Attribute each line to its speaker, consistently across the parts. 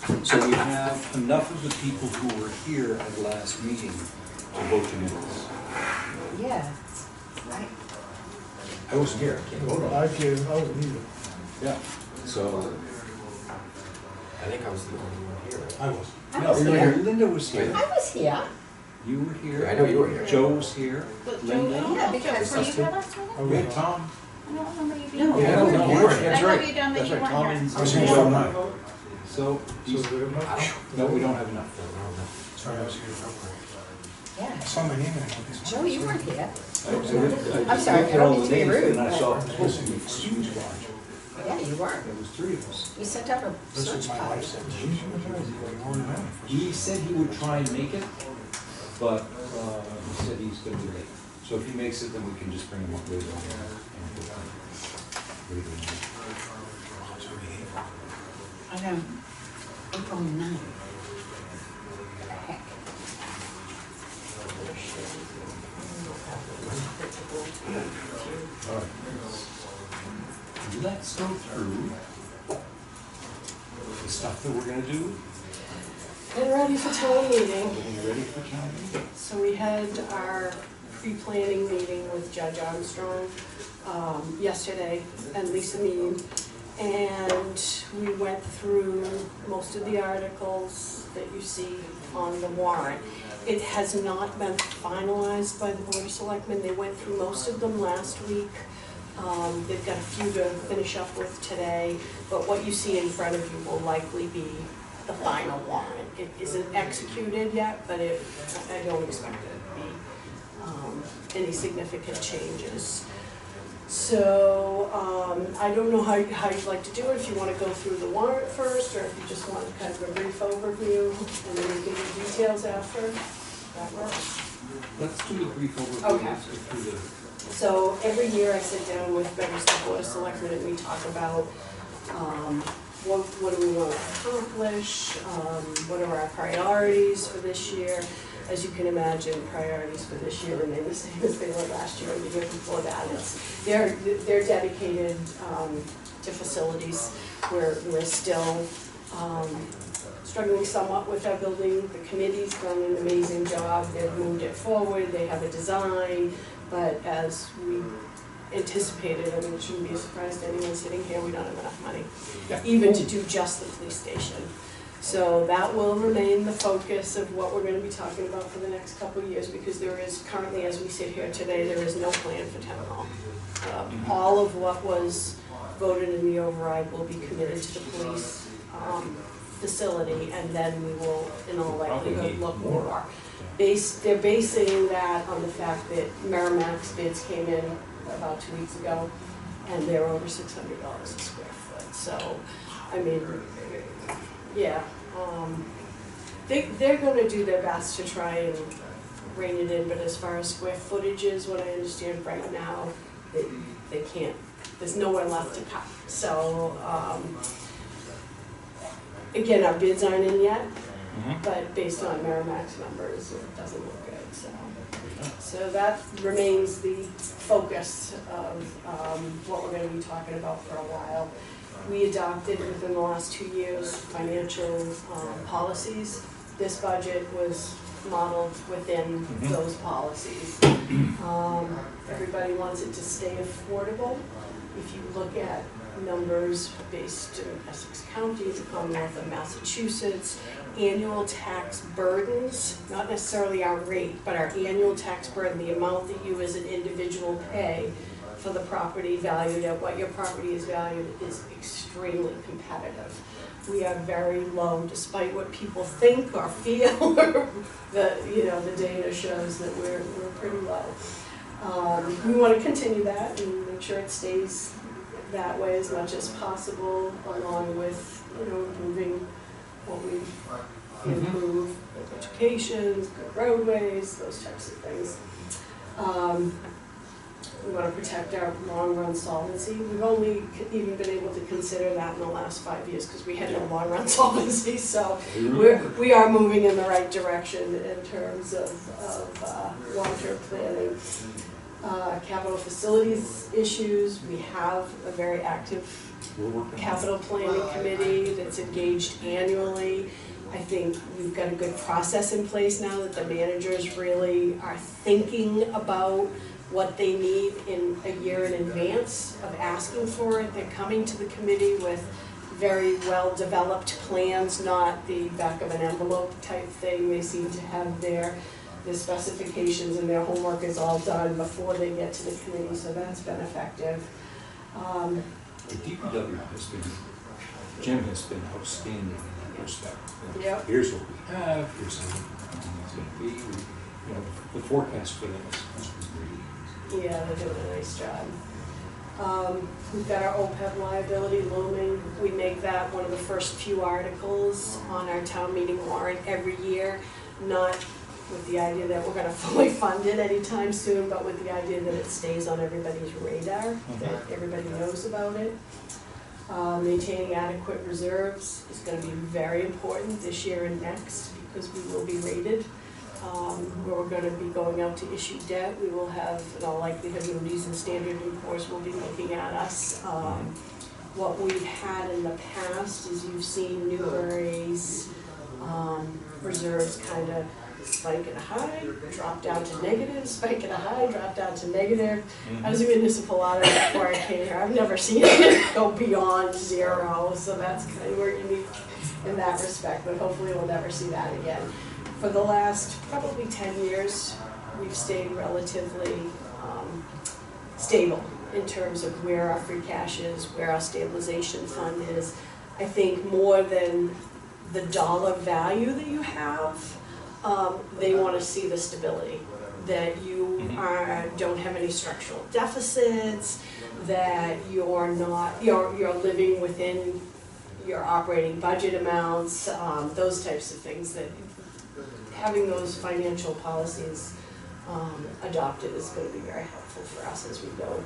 Speaker 1: So we have enough of the people who were here at the last meeting to vote the minutes.
Speaker 2: Yeah.
Speaker 1: I wasn't here, I can't vote on it.
Speaker 3: I wasn't either.
Speaker 1: Yeah, so,
Speaker 4: I think I was the only one here.
Speaker 3: I was.
Speaker 2: I
Speaker 1: no,
Speaker 2: was here.
Speaker 1: Linda was here.
Speaker 2: I was here.
Speaker 1: You were here.
Speaker 4: I know you were here.
Speaker 1: Joe was here. Linda.
Speaker 2: Yeah, because
Speaker 5: Were you here last meeting?
Speaker 3: I
Speaker 1: We had
Speaker 3: was.
Speaker 1: Tom.
Speaker 5: I don't remember you being
Speaker 2: No,
Speaker 5: here.
Speaker 1: Yeah,
Speaker 2: you
Speaker 1: no,
Speaker 2: weren't
Speaker 1: you weren't.
Speaker 2: here.
Speaker 1: That's
Speaker 5: I
Speaker 1: right.
Speaker 5: wrote you down that
Speaker 1: That's
Speaker 5: you
Speaker 1: right.
Speaker 5: weren't
Speaker 1: Tom
Speaker 5: here.
Speaker 1: and
Speaker 3: I was here
Speaker 1: Joe.
Speaker 3: all night.
Speaker 1: So,
Speaker 3: So is there enough?
Speaker 1: no, we don't have enough.
Speaker 3: Sorry, I was here.
Speaker 2: Yeah.
Speaker 3: I saw my name in it.
Speaker 2: Joe, you weren't here.
Speaker 1: I'm
Speaker 2: sorry, I don't mean to be rude,
Speaker 1: And I
Speaker 2: but-
Speaker 1: saw it was supposed to be huge large.
Speaker 2: Yeah, you weren't.
Speaker 1: There was 3 of us.
Speaker 2: We sent out a
Speaker 3: That's
Speaker 2: search
Speaker 3: what my
Speaker 2: party.
Speaker 3: wife said. Geez, you were there.
Speaker 1: He said he would try and make it, but he said he's gonna be late. So if he makes it, then we can just bring him up later.
Speaker 2: I know. April 9th. What the heck?
Speaker 1: All right. Let's go through the stuff that we're gonna do.
Speaker 6: And ready for town meeting.
Speaker 1: Are you ready for town meeting?
Speaker 6: So we had our pre-planning meeting with Judge Armstrong yesterday and Lisa Mead. And we went through most of the articles that you see on the warrant. It has not been finalized by the Board of Selectmen. They went through most of them last week. They've got a few to finish up with today, but what you see in front of you will likely be the final warrant. It isn't executed yet, but I don't expect it to be any significant changes. So I don't know how you'd like to do it, if you want to go through the warrant first, or if you just want kind of a brief overview, and then we can do details after. That works.
Speaker 1: Let's do the brief overview.
Speaker 6: Okay.
Speaker 1: Let's go through the.
Speaker 6: So every year I sit down with members of the Board of Selectmen and we talk about what do we want to accomplish, what are our priorities for this year. As you can imagine, priorities for this year remain the same as they were last year and the year before that. They're dedicated to facilities. We're still struggling somewhat with our building. The committee's done an amazing job. They've moved it forward. They have a design. But as we anticipated, I mean, it shouldn't be a surprise to anyone sitting here, we don't have enough money, even to do just the police station. So that will remain the focus of what we're going to be talking about for the next couple of years, because there is currently, as we sit here today, there is no plan for town hall. All of what was voted in the override will be committed to the police facility, and then we will, in all likelihood, look more. They're basing that on the fact that Merrimack's bids came in about 2 weeks ago, and they're over $600 a square foot. So, I mean, yeah, they're going to do their best to try and rein it in, but as far as square footage is, what I understand right now, they can't, there's nowhere left to cut. So, again, our bids aren't in yet, but based on Merrimack's numbers, it doesn't look good. So that remains the focus of what we're going to be talking about for a while. We adopted within the last 2 years financial policies. This budget was modeled within those policies. Everybody wants it to stay affordable. If you look at numbers based in Essex County, the Commonwealth of Massachusetts, annual tax burdens, not necessarily our rate, but our annual tax burden, the amount that you as an individual pay for the property valued at what your property is valued, is extremely competitive. We are very low, despite what people think or feel. The data shows that we're pretty low. We want to continue that and make sure it stays that way as much as possible, along with improving what we improve, like education, good roadways, those types of things. We want to protect our long-run solvency. We've only even been able to consider that in the last 5 years because we had no long-run solvency. So we are moving in the right direction in terms of long-term planning. Capital facilities issues, we have a very active
Speaker 1: We're working on it.
Speaker 6: capital planning committee that's engaged annually. I think we've got a good process in place now that the managers really are thinking about what they need in a year in advance of asking for it. They're coming to the committee with very well-developed plans, not the back of an envelope type thing. They seem to have their specifications and their homework is all done before they get to the committee, so that's been effective.
Speaker 1: The DPW has been, Jim has been outstanding in that respect.
Speaker 6: Yep.
Speaker 1: Here's what we have, here's how it's gonna be, you know, the forecast for them is really.
Speaker 6: Yeah, they're doing a nice job. We've got our OPEB liability looming. We make that one of the first few articles on our town meeting warrant every year, not with the idea that we're gonna fully fund it anytime soon, but with the idea that it stays on everybody's radar, that everybody knows about it. Maintaining adequate reserves is gonna be very important this year and next, because we will be rated. We're gonna be going out to issue debt. We will have, in all likelihood, Moody's and Standard & Poor's will be looking at us. What we've had in the past is you've seen Newbury's reserves kind of spike at a high, drop down to negative, spike at a high, drop down to negative. I was a municipal auditor before I came here. I've never seen it go beyond zero, so that's kind of we're unique in that respect, but hopefully we'll never see that again. For the last probably 10 years, we've stayed relatively stable in terms of where our free cash is, where our stabilization fund is. I think more than the dollar value that you have, they want to see the stability, that you don't have any structural deficits, that you're living within your operating budget amounts, those types of things, that having those financial policies adopted is going to be very helpful for us as we go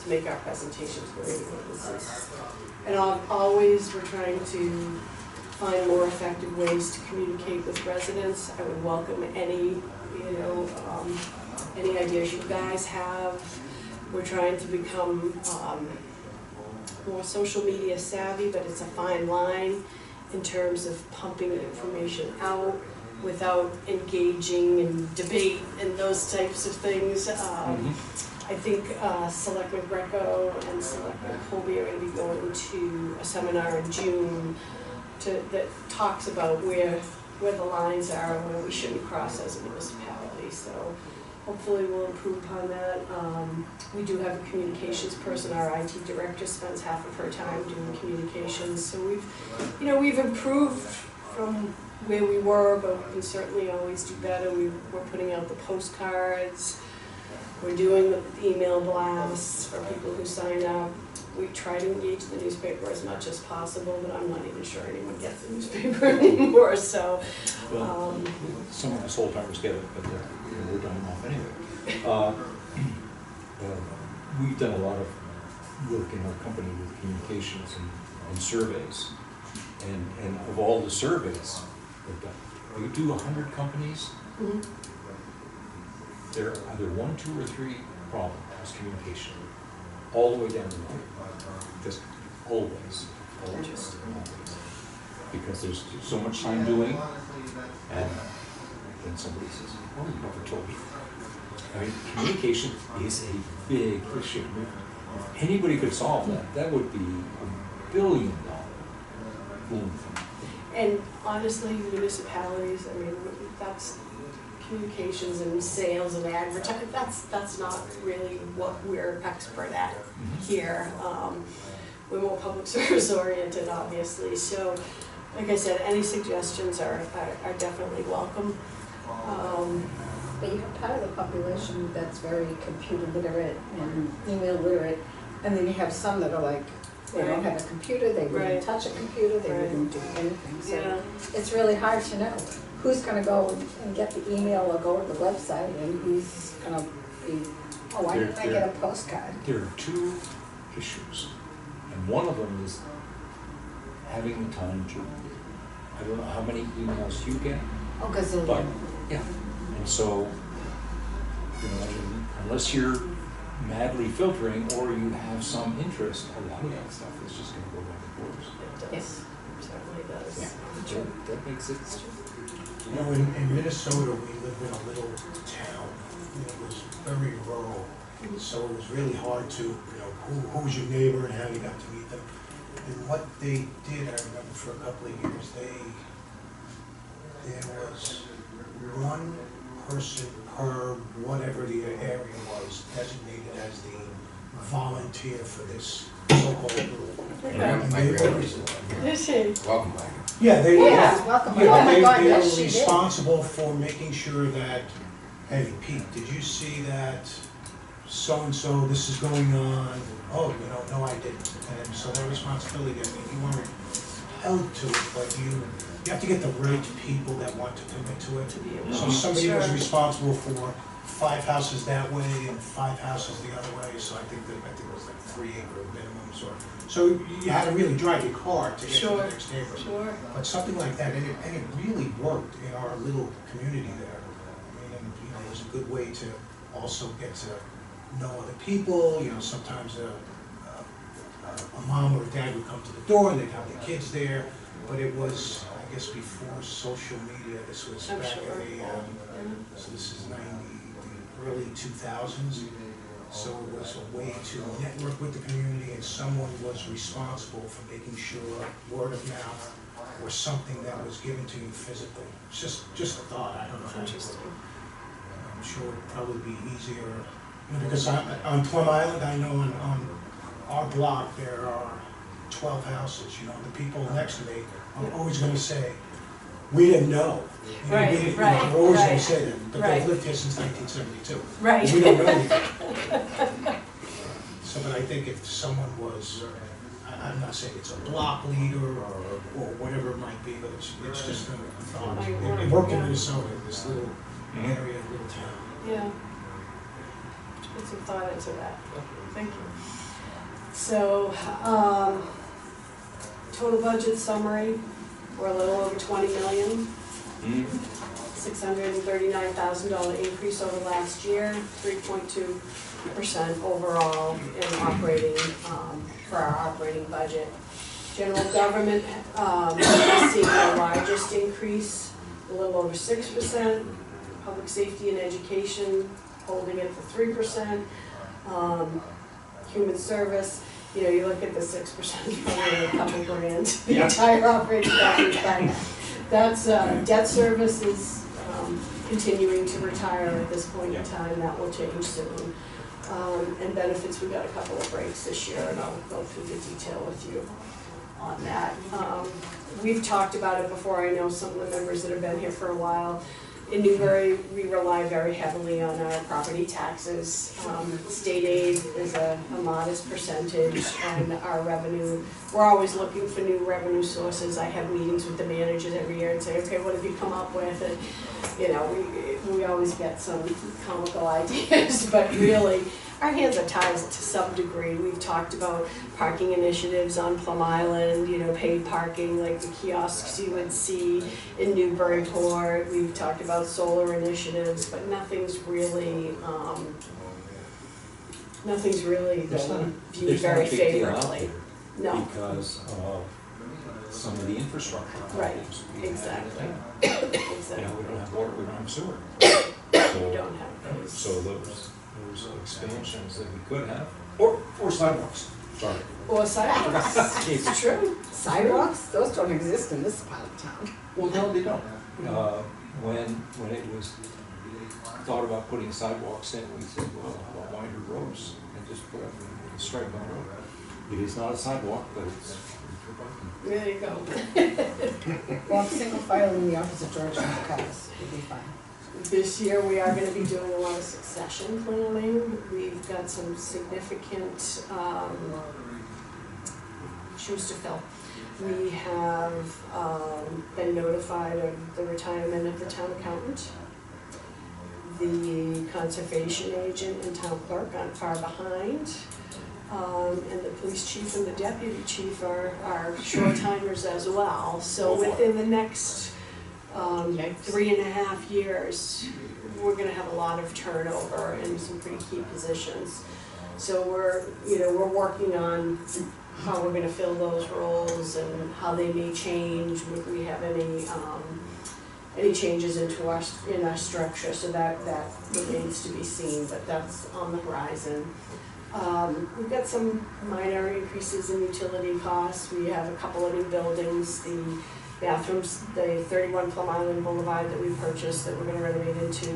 Speaker 6: to make our presentations for rating agencies. And always we're trying to find more effective ways to communicate with residents. I would welcome any, any ideas you guys have. We're trying to become more social media savvy, but it's a fine line in terms of pumping information out without engaging in debate and those types of things. I think Selectman Greco and Selectman Colby are going to be going to a seminar in June that talks about where the lines are and where we shouldn't cross as a municipality. So hopefully we'll improve upon that. We do have a communications person. Our IT director spends half of her time doing communications. So we've improved from where we were, but we can certainly always do better. We're putting out the postcards. We're doing the email blasts for people who sign up. We try to engage the newspaper as much as possible, but I'm not even sure anyone gets the newspaper anymore. So,
Speaker 1: Some of us old timers get it, but we're dying off anyway. We've done a lot of work in our company with communications and surveys, and of all the surveys we've done, we do 100 companies. There are either 1, 2, or 3 problems, communication, all the way down the line. Just always. Because there's so much time doing, and then somebody says, "Oh, you never told me." I mean, communication is a big issue. If anybody could solve that, that would be $1 billion boom.
Speaker 6: and honestly, municipalities, I mean, that's communications and sales and advertising, that's not really what we're expert at here. We're more public service oriented, obviously. So, like I said, any suggestions are definitely welcome.
Speaker 2: But you have part of the population that's very computer literate and email literate, and then you have some that are like, they don't have a computer, they wouldn't touch a computer, they wouldn't do anything. So it's really hard to know who's going to go and get the email or go to the website, and who's going to be, oh, why didn't I get a postcard?
Speaker 1: There are 2 issues, and one of them is having the time to, I don't know how many emails you get,
Speaker 2: Oh, gazillion.
Speaker 1: but, yeah, and so, I unless you're madly filtering or you have some interest, a lot of that stuff is just gonna go by the course.
Speaker 6: It does,
Speaker 2: Yes.
Speaker 6: certainly does.
Speaker 2: Yeah.
Speaker 1: That makes it,
Speaker 3: You know, in Minnesota, we live in a little town. It was very rural, so it was really hard to, you know, who was your neighbor and how you got to meet them. And what they did, I remember for a couple of years, there was one person per whatever the area was designated as the volunteer for this so-called group.
Speaker 6: Okay.
Speaker 4: My grandmother's
Speaker 6: Is she?
Speaker 4: welcome back.
Speaker 3: Yeah, they,
Speaker 2: Yeah, welcome.
Speaker 3: yeah,
Speaker 2: Oh my
Speaker 3: they,
Speaker 2: God,
Speaker 3: they
Speaker 2: yes,
Speaker 3: were
Speaker 2: she did.
Speaker 3: responsible for making sure that, hey, Pete, did you see that so-and-so, this is going on? Oh, you know, no, I didn't. And so their responsibility, I mean, you weren't held to it, but you have to get the right people that want to commit to it.
Speaker 6: To be able
Speaker 3: So
Speaker 6: to-
Speaker 3: somebody was
Speaker 6: Sure.
Speaker 3: responsible for 5 houses that way and 5 houses the other way, so I think it was like 3 acre minimums or, so you had to really drive your car to get to
Speaker 6: Sure.
Speaker 3: the next neighbor.
Speaker 6: Sure.
Speaker 3: But something like that, and it really worked in our little community there. I mean, and, you know, it was a good way to also get to know other people, you know, sometimes a mom or a dad would come to the door and they'd have their kids there, but it was, I guess, before social media, this was
Speaker 6: I'm
Speaker 3: back
Speaker 6: sure.
Speaker 3: in the, so this is the early 2000s. So it was a way to network with the community, and someone was responsible for making sure word of mouth or something that was given to you physically. It's just a thought, I don't know.
Speaker 6: That's interesting.
Speaker 3: I'm sure it'd probably be easier, you know, because on Plum Island, I know on our block, there are 12 houses, you know, the people next to me are always gonna say, we didn't know. You know,
Speaker 6: Right,
Speaker 3: we didn't-
Speaker 6: right,
Speaker 3: They're always gonna
Speaker 6: right,
Speaker 3: say that, but
Speaker 6: right.
Speaker 3: they've lived here since 1972.
Speaker 6: Right.
Speaker 3: We don't know anything. So, but I think if someone was, I'm not saying it's a block leader or whatever it might be, but it's just a thought. It worked in Minnesota, this little area, little town.
Speaker 6: Yeah. Put some thought into that. Thank you. So, total budget summary, we're a little over 20 million. $639,000 increase over last year, 3.2% overall in operating, for our operating budget. General government is seeing the largest increase, a little over 6%. Public safety and education holding it for 3%. Human service, you know, you look at the 6%, it's probably a couple grand, the
Speaker 1: Yeah.
Speaker 6: entire operating budget. But that's, debt service is continuing to retire at this point in time, that will change soon. And benefits, we got a couple of breaks this year, and I'll go through the detail with you on that. We've talked about it before, I know some of the members that have been here for a while. In Newbury, we rely very heavily on our property taxes. State aid is a modest percentage, and our revenue, we're always looking for new revenue sources. I have meetings with the managers every year and say, okay, what have you come up with? And, you know, we always get some comical ideas, but really, our hands are tied to some degree. We've talked about parking initiatives on Plum Island, you know, paid parking, like the kiosks you would see in Newburyport. We've talked about solar initiatives, but nothing's really
Speaker 1: There's not,
Speaker 6: been viewed
Speaker 1: there's not a
Speaker 6: very
Speaker 1: big deal out
Speaker 6: favorably.
Speaker 1: there
Speaker 6: No,
Speaker 1: because of some of the infrastructure
Speaker 6: right,
Speaker 1: problems. we have.
Speaker 6: exactly,
Speaker 1: You
Speaker 6: exactly.
Speaker 1: know, we don't have water, we don't have sewer.
Speaker 6: We
Speaker 1: So,
Speaker 6: don't have those.
Speaker 1: so those expansions that we could have, or sidewalks, sorry.
Speaker 6: Or sidewalks, it's true.
Speaker 2: Sidewalks, those don't exist in this part of town.
Speaker 1: Well, no, they don't. When it was thought about putting sidewalks in, we said, well, how about wider roads and just put up a stripe on the road. It is not a sidewalk, but it's for biking.
Speaker 6: There you go.
Speaker 2: Well, single file in the opposite direction of the cars would be fine.
Speaker 6: This year, we are gonna be doing a lot of succession planning. We've got some significant shoes to fill. We have been notified of the retirement of the town accountant. The conservation agent and town clerk aren't far behind. And the police chief and the deputy chief are short timers as well. So within the next 3.5 years, we're gonna have a lot of turnover in some pretty key positions. So we're working on how we're gonna fill those roles and how they may change, if we have any changes in our structure, so that remains to be seen, but that's on the horizon. We've got some minor increases in utility costs. We have a couple of new buildings, the bathrooms, the 31 Plum Island Boulevard that we purchased that we're gonna renovate into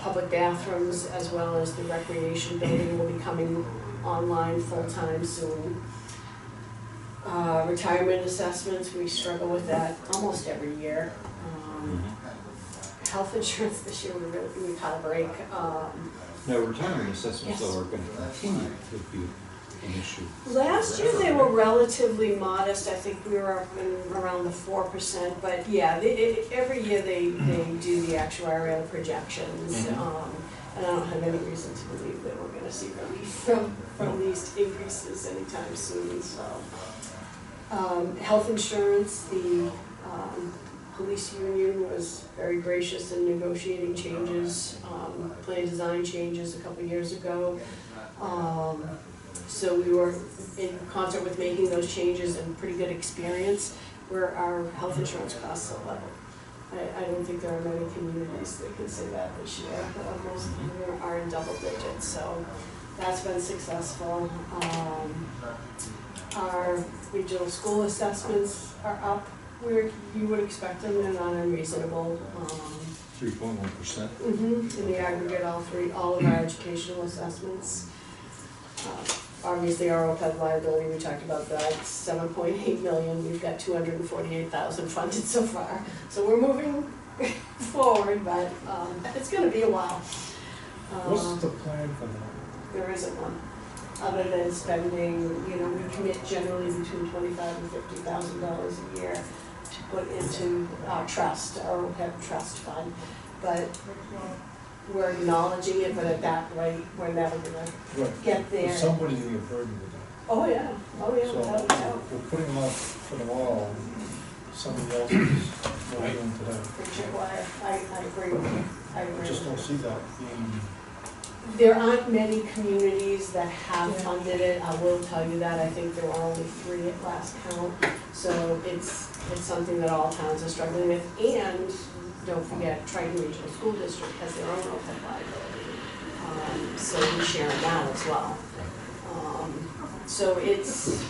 Speaker 6: public bathrooms, as well as the recreation building will be coming online full-time soon. Retirement assessments, we struggle with that almost every year. Health insurance this year, we caught a break.
Speaker 1: Now, retirement assessments
Speaker 6: Yes.
Speaker 1: though are going to continue to be an issue.
Speaker 6: Last year they were relatively modest. I think we were up in around the 4%, but yeah, every year they do the actuarial projections. And I don't have any reason to believe that we're gonna see relief from these increases anytime soon, so. Health insurance, the police union was very gracious in negotiating changes, plan design changes a couple years ago. So we were in concert with making those changes and pretty good experience where our health insurance costs are level. I don't think there are many communities that can say that this year. Most of them are in double digits, so that's been successful. Our regional school assessments are up where you would expect them, they're not unreasonable.
Speaker 1: 3.1%.
Speaker 6: In the aggregate, all of our educational assessments. Obviously, our OPEB liability, we talked about that, 7.8 million, we've got 248,000 funded so far. So we're moving forward, but it's gonna be a while.
Speaker 5: What's the plan for that?
Speaker 6: There isn't one, other than spending, we commit generally between $25,000 and $50,000 a year to put into our trust, our OPEB trust fund. But we're acknowledging it, but at that rate, we're never gonna get there.
Speaker 5: Somebody's gonna get burdened with that.
Speaker 6: Oh, yeah,
Speaker 5: So
Speaker 6: without a doubt.
Speaker 5: we're putting them up for the wall, somebody else is going into that.
Speaker 6: Richard Wire, I agree with you, I
Speaker 5: I
Speaker 6: agree.
Speaker 5: just don't see that being,
Speaker 6: There aren't many communities that have funded it, I will tell you that, I think there were only 3 at last count. So it's something that all towns are struggling with, and don't forget, Triton Regional School District has their own OPEB liability. So we share in that as well. So it's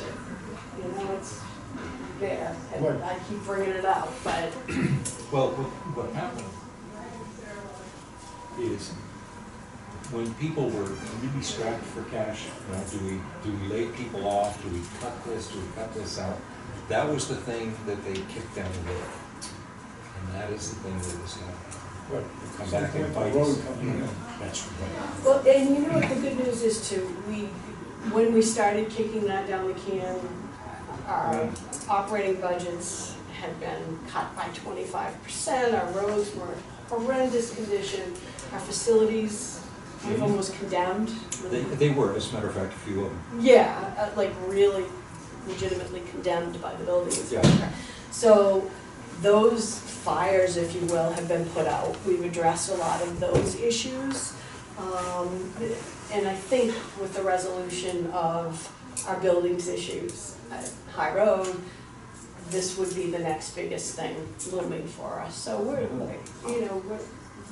Speaker 6: there, and
Speaker 5: Right.
Speaker 6: I keep bringing it up, but
Speaker 1: Well, what happened is when people were really strapped for cash, do we lay people off, do we cut this out? That was the thing that they kicked down the road. And that is the thing that is going to come back and bite us. That's right.
Speaker 6: well, and you know what the good news is too, when we started kicking that down the can, our operating budgets had been cut by 25%, our roads were in horrendous condition, our facilities, we've almost condemned.
Speaker 1: They were, as a matter of fact, a few of them.
Speaker 6: Yeah, like really legitimately condemned by the building inspector.
Speaker 1: Yeah.
Speaker 6: So those fires, if you will, have been put out. We've addressed a lot of those issues. And I think with the resolution of our buildings issues at High Road, this would be the next biggest thing looming for us. So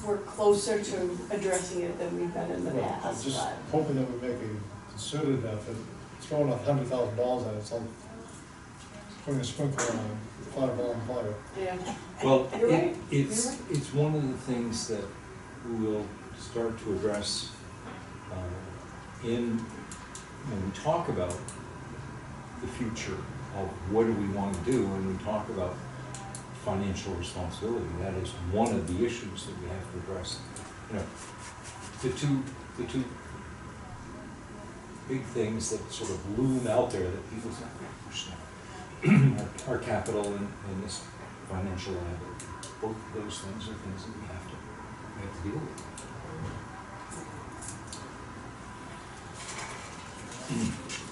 Speaker 6: we're closer to addressing it than we've been in the
Speaker 5: I'm
Speaker 6: past.
Speaker 5: just
Speaker 6: But
Speaker 5: hoping that we make a concerted effort, throwing $100,000 at it, it's like putting a sprinkler on a $5 fire.
Speaker 6: yeah.
Speaker 1: Well,
Speaker 6: You're right.
Speaker 1: it's one of the things that we will start to address when we talk about the future of what do we want to do, and we talk about financial responsibility. That is one of the issues that we have to address. The two big things that sort of loom out there that people say, our capital and this financial liability. Both of those things are things that we have to deal with.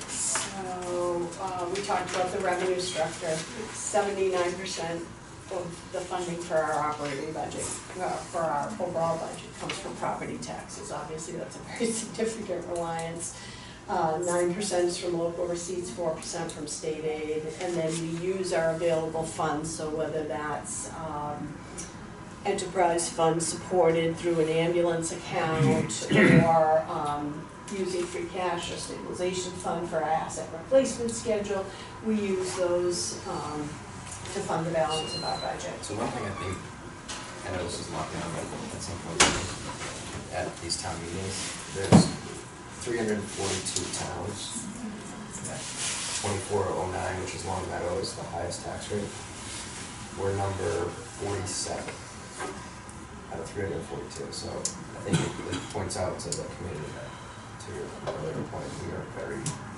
Speaker 6: So, we talked about the revenue structure, 79% of the funding for our operating budget, for our overall budget, comes from property taxes. Obviously, that's a very significant reliance. 9% is from local receipts, 4% from state aid, and then we use our available funds, so whether that's enterprise fund supported through an ambulance account, or using free cash or stabilization fund for our asset replacement schedule, we use those to fund the balance of our budget.
Speaker 4: So one thing I think, I know this is locked down, but at some point at these town meetings, there's 342 towns. 2409, which is Long Meadow, is the highest tax rate. We're number 47 out of 342. So I think it points out to the community that, to your earlier point,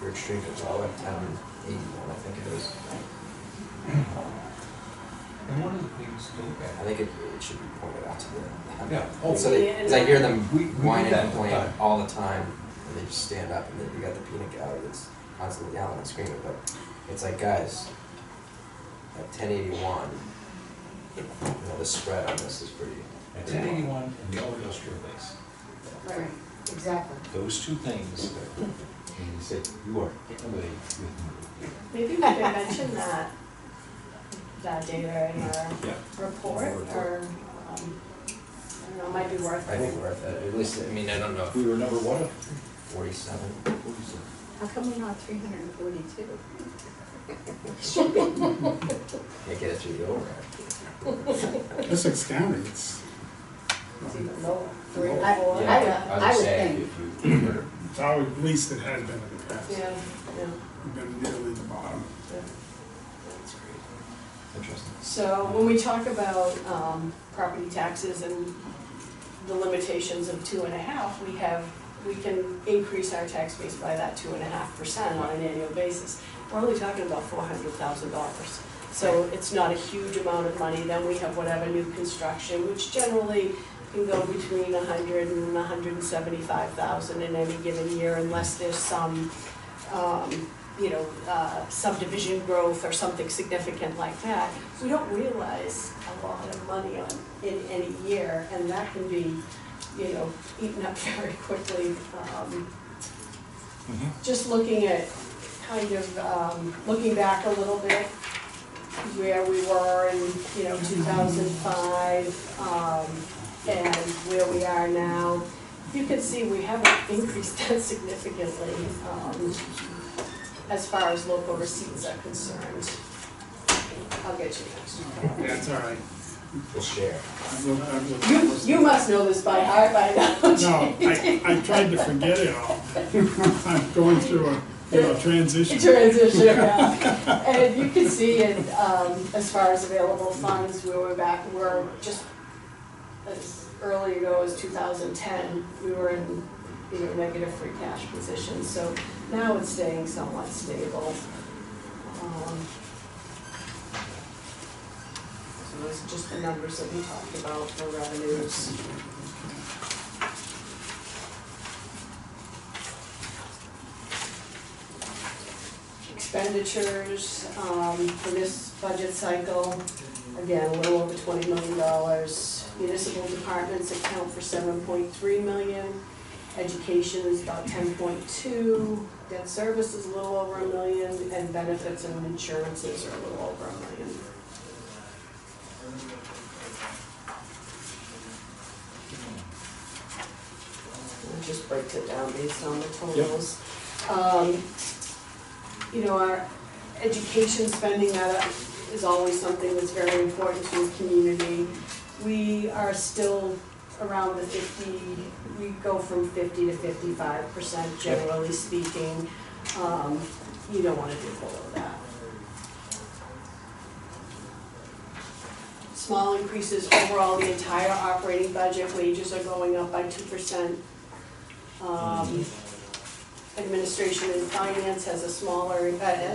Speaker 4: we're extremely low at 1081, I think it is.
Speaker 1: And one of the things to look
Speaker 4: I
Speaker 1: at.
Speaker 4: think it should be pointed out to the.
Speaker 1: Yeah. Oh,
Speaker 4: So because I hear them
Speaker 1: we
Speaker 4: whining
Speaker 1: do that
Speaker 4: and complaining
Speaker 1: all the time.
Speaker 4: all the time, and they just stand up, and then you got the peanut gallery that's constantly yelling and screaming. But it's like, guys, at 1081, the spread on this is pretty.
Speaker 1: At 1081 and the old industrial base.
Speaker 2: Right, exactly.
Speaker 1: Those two things, and you say, you are in a way with me.
Speaker 6: Maybe we can mention that data in our
Speaker 1: Yeah.
Speaker 6: report, or, I don't know, it might be worth
Speaker 4: I
Speaker 6: it.
Speaker 4: think worth it. At least, I mean, I don't know if
Speaker 1: We were number one.
Speaker 4: 47.
Speaker 2: How come we're not 342?
Speaker 4: Can't get it through the override.
Speaker 7: Essex County, it's
Speaker 6: It's even lower, 3 or 4.
Speaker 2: I would- I would
Speaker 1: say
Speaker 2: think.
Speaker 1: if you were
Speaker 7: it's always, at least it has been in the past.
Speaker 6: Yeah, yeah,
Speaker 7: We've been nearly the bottom.
Speaker 6: yeah. That's great.
Speaker 4: Interesting.
Speaker 6: So when we talk about property taxes and the limitations of 2.5, we can increase our tax base by that 2.5% on an annual basis. We're only talking about $400,000. So it's not a huge amount of money. Then we have whatever new construction, which generally can go between 100 and 175,000 in any given year, unless there's some subdivision growth or something significant like that. We don't realize a lot of money in any year, and that can be, eaten up very quickly. Just looking at looking back a little bit, where we were in 2005 and where we are now, you can see we haven't increased that significantly. As far as local receipts are concerned. I'll get you next.
Speaker 7: Yeah, it's all right.
Speaker 4: We'll share.
Speaker 6: You must know this by heart by now.
Speaker 7: No, I tried to forget it all. I'm going through a transition.
Speaker 6: Transition, yeah. And you can see it, as far as available funds, we're just as early ago as 2010, we were in negative free cash position. So now it's staying somewhat stable. So those are just the numbers that we talked about for revenues. Expenditures for this budget cycle, again, a little over $20 million. Municipal departments account for $7.3 million. Education is about 10.2, debt service is a little over $1 million, and benefits and insurances are a little over $1 million. It just breaks it down based on the totals. Our education spending, that is always something that's very important to the community. We are still around the 50, we go from 50 to 55% generally speaking. You don't want to do below that. Small increases overall, the entire operating budget, wages are going up by 2%. Administration and finance has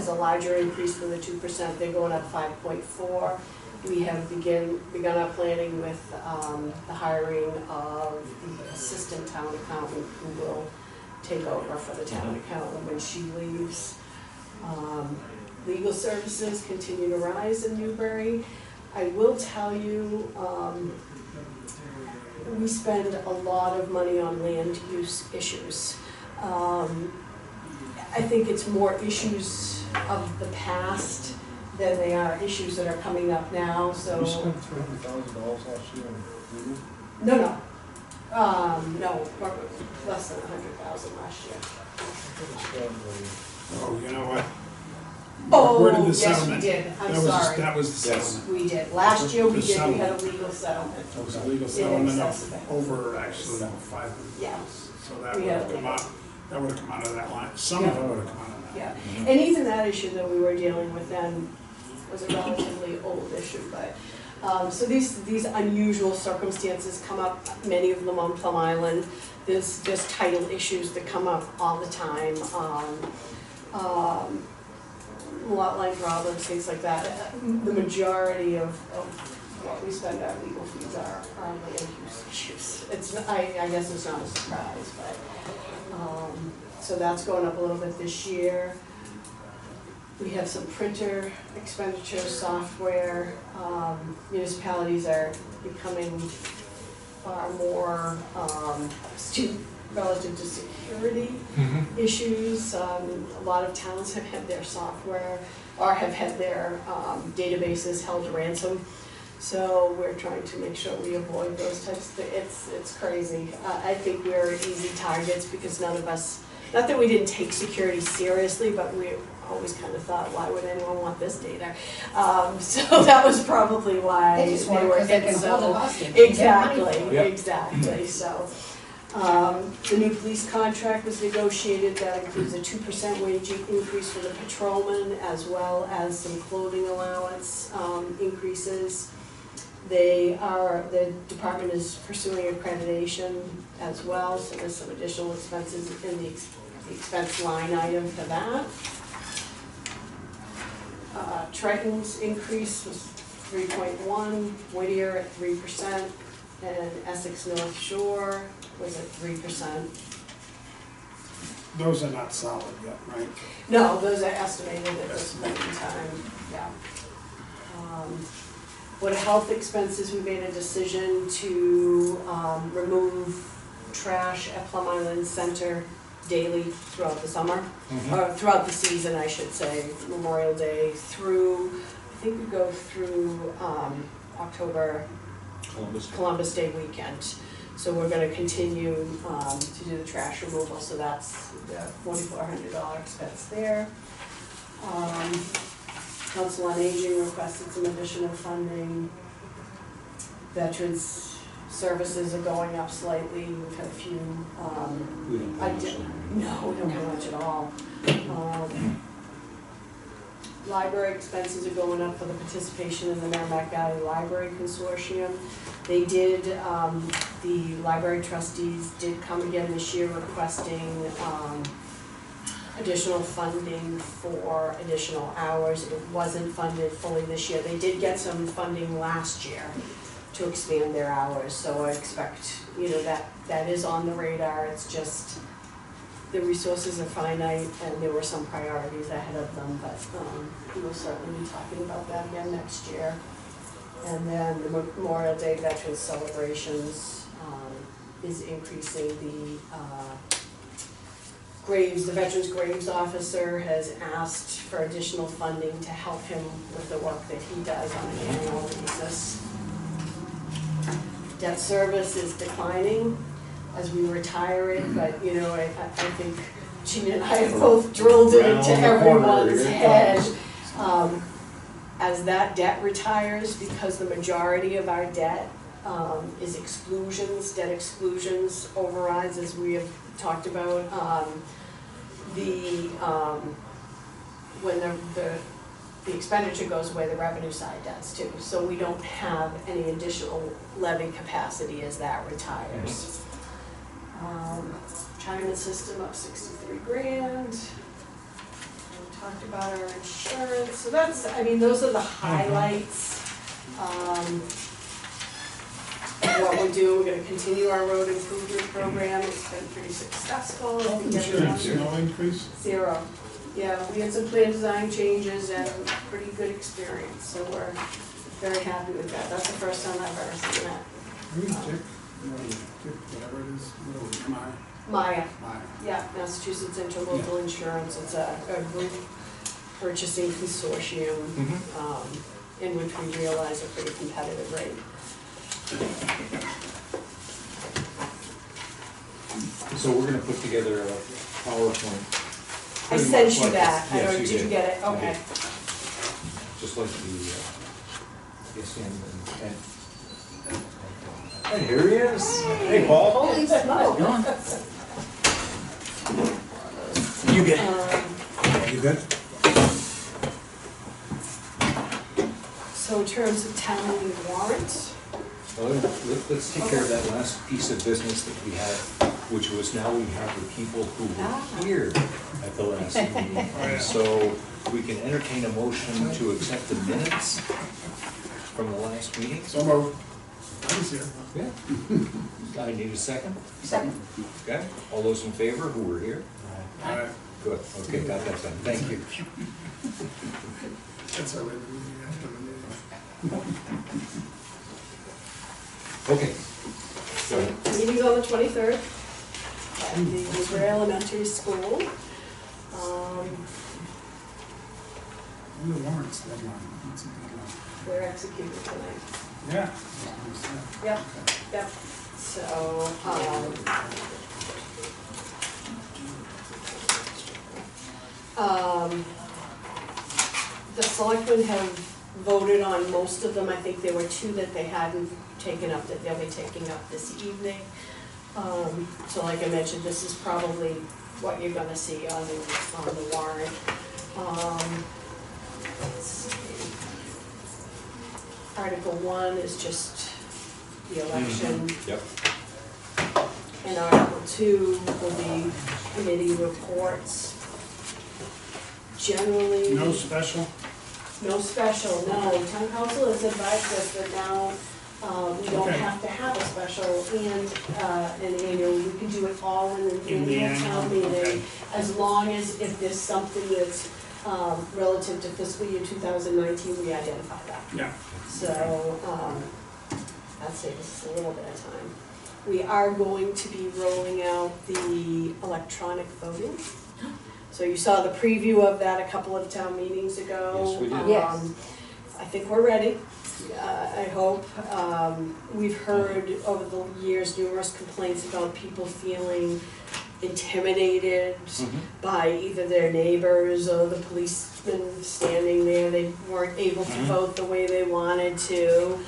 Speaker 6: a larger increase than the 2%, they're going up 5.4. We have begun our planning with the hiring of the assistant town accountant who will take over for the town accountant when she leaves. Legal services continue to rise in Newbury. I will tell you, we spend a lot of money on land use issues. I think it's more issues of the past than they are issues that are coming up now, so.
Speaker 5: We spent $300,000 last year on legal.
Speaker 6: No, no, less than 100,000 last year.
Speaker 7: Oh, you know what?
Speaker 6: Oh,
Speaker 7: Where did the
Speaker 6: yes, we
Speaker 7: settlement?
Speaker 6: did, I'm
Speaker 7: That was,
Speaker 6: sorry.
Speaker 7: that was the
Speaker 1: Yes.
Speaker 7: settlement.
Speaker 6: We did, last year we
Speaker 7: The
Speaker 6: did, we had a
Speaker 7: settlement.
Speaker 6: legal settlement.
Speaker 7: That was a legal
Speaker 6: In
Speaker 7: settlement
Speaker 6: excess of it.
Speaker 7: of over actually 500.
Speaker 6: Yeah.
Speaker 7: So that
Speaker 6: We
Speaker 7: would
Speaker 6: had
Speaker 7: have
Speaker 6: a
Speaker 7: come
Speaker 6: legal.
Speaker 7: out, that would have come out of that line. Some of it would have come out of that.
Speaker 6: Yeah, and even that issue that we were dealing with then was a relatively old issue, but, so these unusual circumstances come up, many of them on Plum Island. There's title issues that come up all the time, lot line problems, things like that. The majority of what we spend our legal fees are on land use issues. It's, I guess it's not a surprise, but, so that's going up a little bit this year. We have some printer expenditure, software. Municipalities are becoming far more relative to security issues. A lot of towns have had their software or have had their databases held ransom. So we're trying to make sure we avoid those types of things. It's crazy. I think we're easy targets because none of us, not that we didn't take security seriously, but we always kind of thought, why would anyone want this data? So that was probably why
Speaker 2: They just want it
Speaker 6: were
Speaker 2: because they
Speaker 6: hit
Speaker 2: can hold it
Speaker 6: so.
Speaker 2: hostage. and get money
Speaker 6: Exactly,
Speaker 2: for it.
Speaker 1: Yep.
Speaker 6: exactly, so. The new police contract was negotiated, that includes a 2% wage increase for the patrolman, as well as some clothing allowance increases. The department is pursuing accreditation as well, so there's some additional expenses in the expense line item for that. Triton's increase was 3.1, Whittier at 3%, and Essex North Shore was at 3%.
Speaker 7: Those are not solid yet, right?
Speaker 6: No, those are estimated at this point in time, yeah. What are health expenses, we made a decision to remove trash at Plum Island Center daily throughout the summer, or throughout the season, I should say, Memorial Day through, I think we go through October, Columbus Day weekend. So we're gonna continue to do the trash removal, so that's the $4,400 expense there. Council on Aging requested some additional funding. Veterans services are going up slightly, we've had a few,
Speaker 1: We don't
Speaker 6: I
Speaker 1: have
Speaker 6: did,
Speaker 1: much.
Speaker 6: no, we don't have much at all. Library expenses are going up for the participation in the Merrimack Valley Library Consortium. They did, the library trustees did come again this year requesting additional funding for additional hours. It wasn't funded fully this year. They did get some funding last year to expand their hours, so I expect, that is on the radar. It's just the resources are finite and there were some priorities ahead of them, but we will certainly be talking about that again next year. And then the Memorial Day Veterans Celebrations is increasing the Graves, the Veterans Graves Officer has asked for additional funding to help him with the work that he does on an annual basis. Debt service is declining as we retire it, but I think Gina and I have both drilled it into everyone's head. As that debt retires, because the majority of our debt is exclusions, debt exclusions, overrides, as we have talked about, when the expenditure goes away, the revenue side does too. So we don't have any additional levy capacity as that retires. Retirement system up 63 grand. We talked about our insurance, so those are the highlights. What we're doing, we're gonna continue our road improvement program. It's been pretty successful. I think
Speaker 7: Insurance,
Speaker 6: everyone-
Speaker 7: no increase?
Speaker 6: Zero. Yeah, we had some plan design changes and pretty good experience, so we're very happy with that. That's the first time I've ever seen that.
Speaker 7: Who's Dick? Dick, whatever it is, Maya.
Speaker 6: Maya,
Speaker 7: Maya.
Speaker 6: yeah, Massachusetts Interlocal Insurance, it's a group purchasing consortium, in which we realize a pretty competitive rate.
Speaker 1: So we're gonna put together a PowerPoint.
Speaker 6: I
Speaker 1: pretty
Speaker 6: sent
Speaker 1: much
Speaker 6: you
Speaker 1: like
Speaker 6: that,
Speaker 1: this.
Speaker 6: I don't,
Speaker 1: Yes,
Speaker 6: did you get it?
Speaker 1: I
Speaker 6: Okay.
Speaker 1: did. Just like the, yes, and here he is. Hey, Paul.
Speaker 2: Holy smoke.
Speaker 1: You get.
Speaker 3: You good?
Speaker 6: So in terms of town meeting warrants,
Speaker 1: Well, let's take care of that last piece of business that we had, which was now we have the people who were here at the last meeting. And so we can entertain a motion to accept the minutes from the last meeting.
Speaker 7: So moved. I was here.
Speaker 1: Yeah. I need a second.
Speaker 2: Second.
Speaker 1: Okay, all those in favor who were here?
Speaker 7: All right.
Speaker 1: Good, okay, got that done, thank you.
Speaker 7: That's our way to do it after the meeting.
Speaker 1: Okay. So,
Speaker 6: meeting's on the 23rd at the Newbury Elementary School.
Speaker 7: And the warrants deadline. What's the deadline?
Speaker 6: They're executed tonight.
Speaker 7: Yeah.
Speaker 6: Yep, yep. So, the selectmen have voted on most of them. I think there were two that they hadn't taken up that they'll be taking up this evening. So like I mentioned, this is probably what you're gonna see on the warrant. Let's see. Article 1 is just the election.
Speaker 1: yep,
Speaker 6: And Article 2 will be committee reports. Generally.
Speaker 7: No special?
Speaker 6: No special, no. Town council has advised us that now we don't
Speaker 7: Okay.
Speaker 6: have to have a special and an annual. We can do it all in an
Speaker 7: In the
Speaker 6: annual town
Speaker 7: annual,
Speaker 6: meeting,
Speaker 7: okay.
Speaker 6: as long as if there's something that's relative to fiscal year 2019, we identify that.
Speaker 7: Yeah.
Speaker 6: So, I'd say this is a little bit of time. We are going to be rolling out the electronic voting. So you saw the preview of that a couple of town meetings ago.
Speaker 1: Yes, we did.
Speaker 2: Yes.
Speaker 6: I think we're ready, I hope. We've heard over the years numerous complaints about people feeling intimidated by either their neighbors or the policemen standing there. They weren't able to vote the way they wanted to.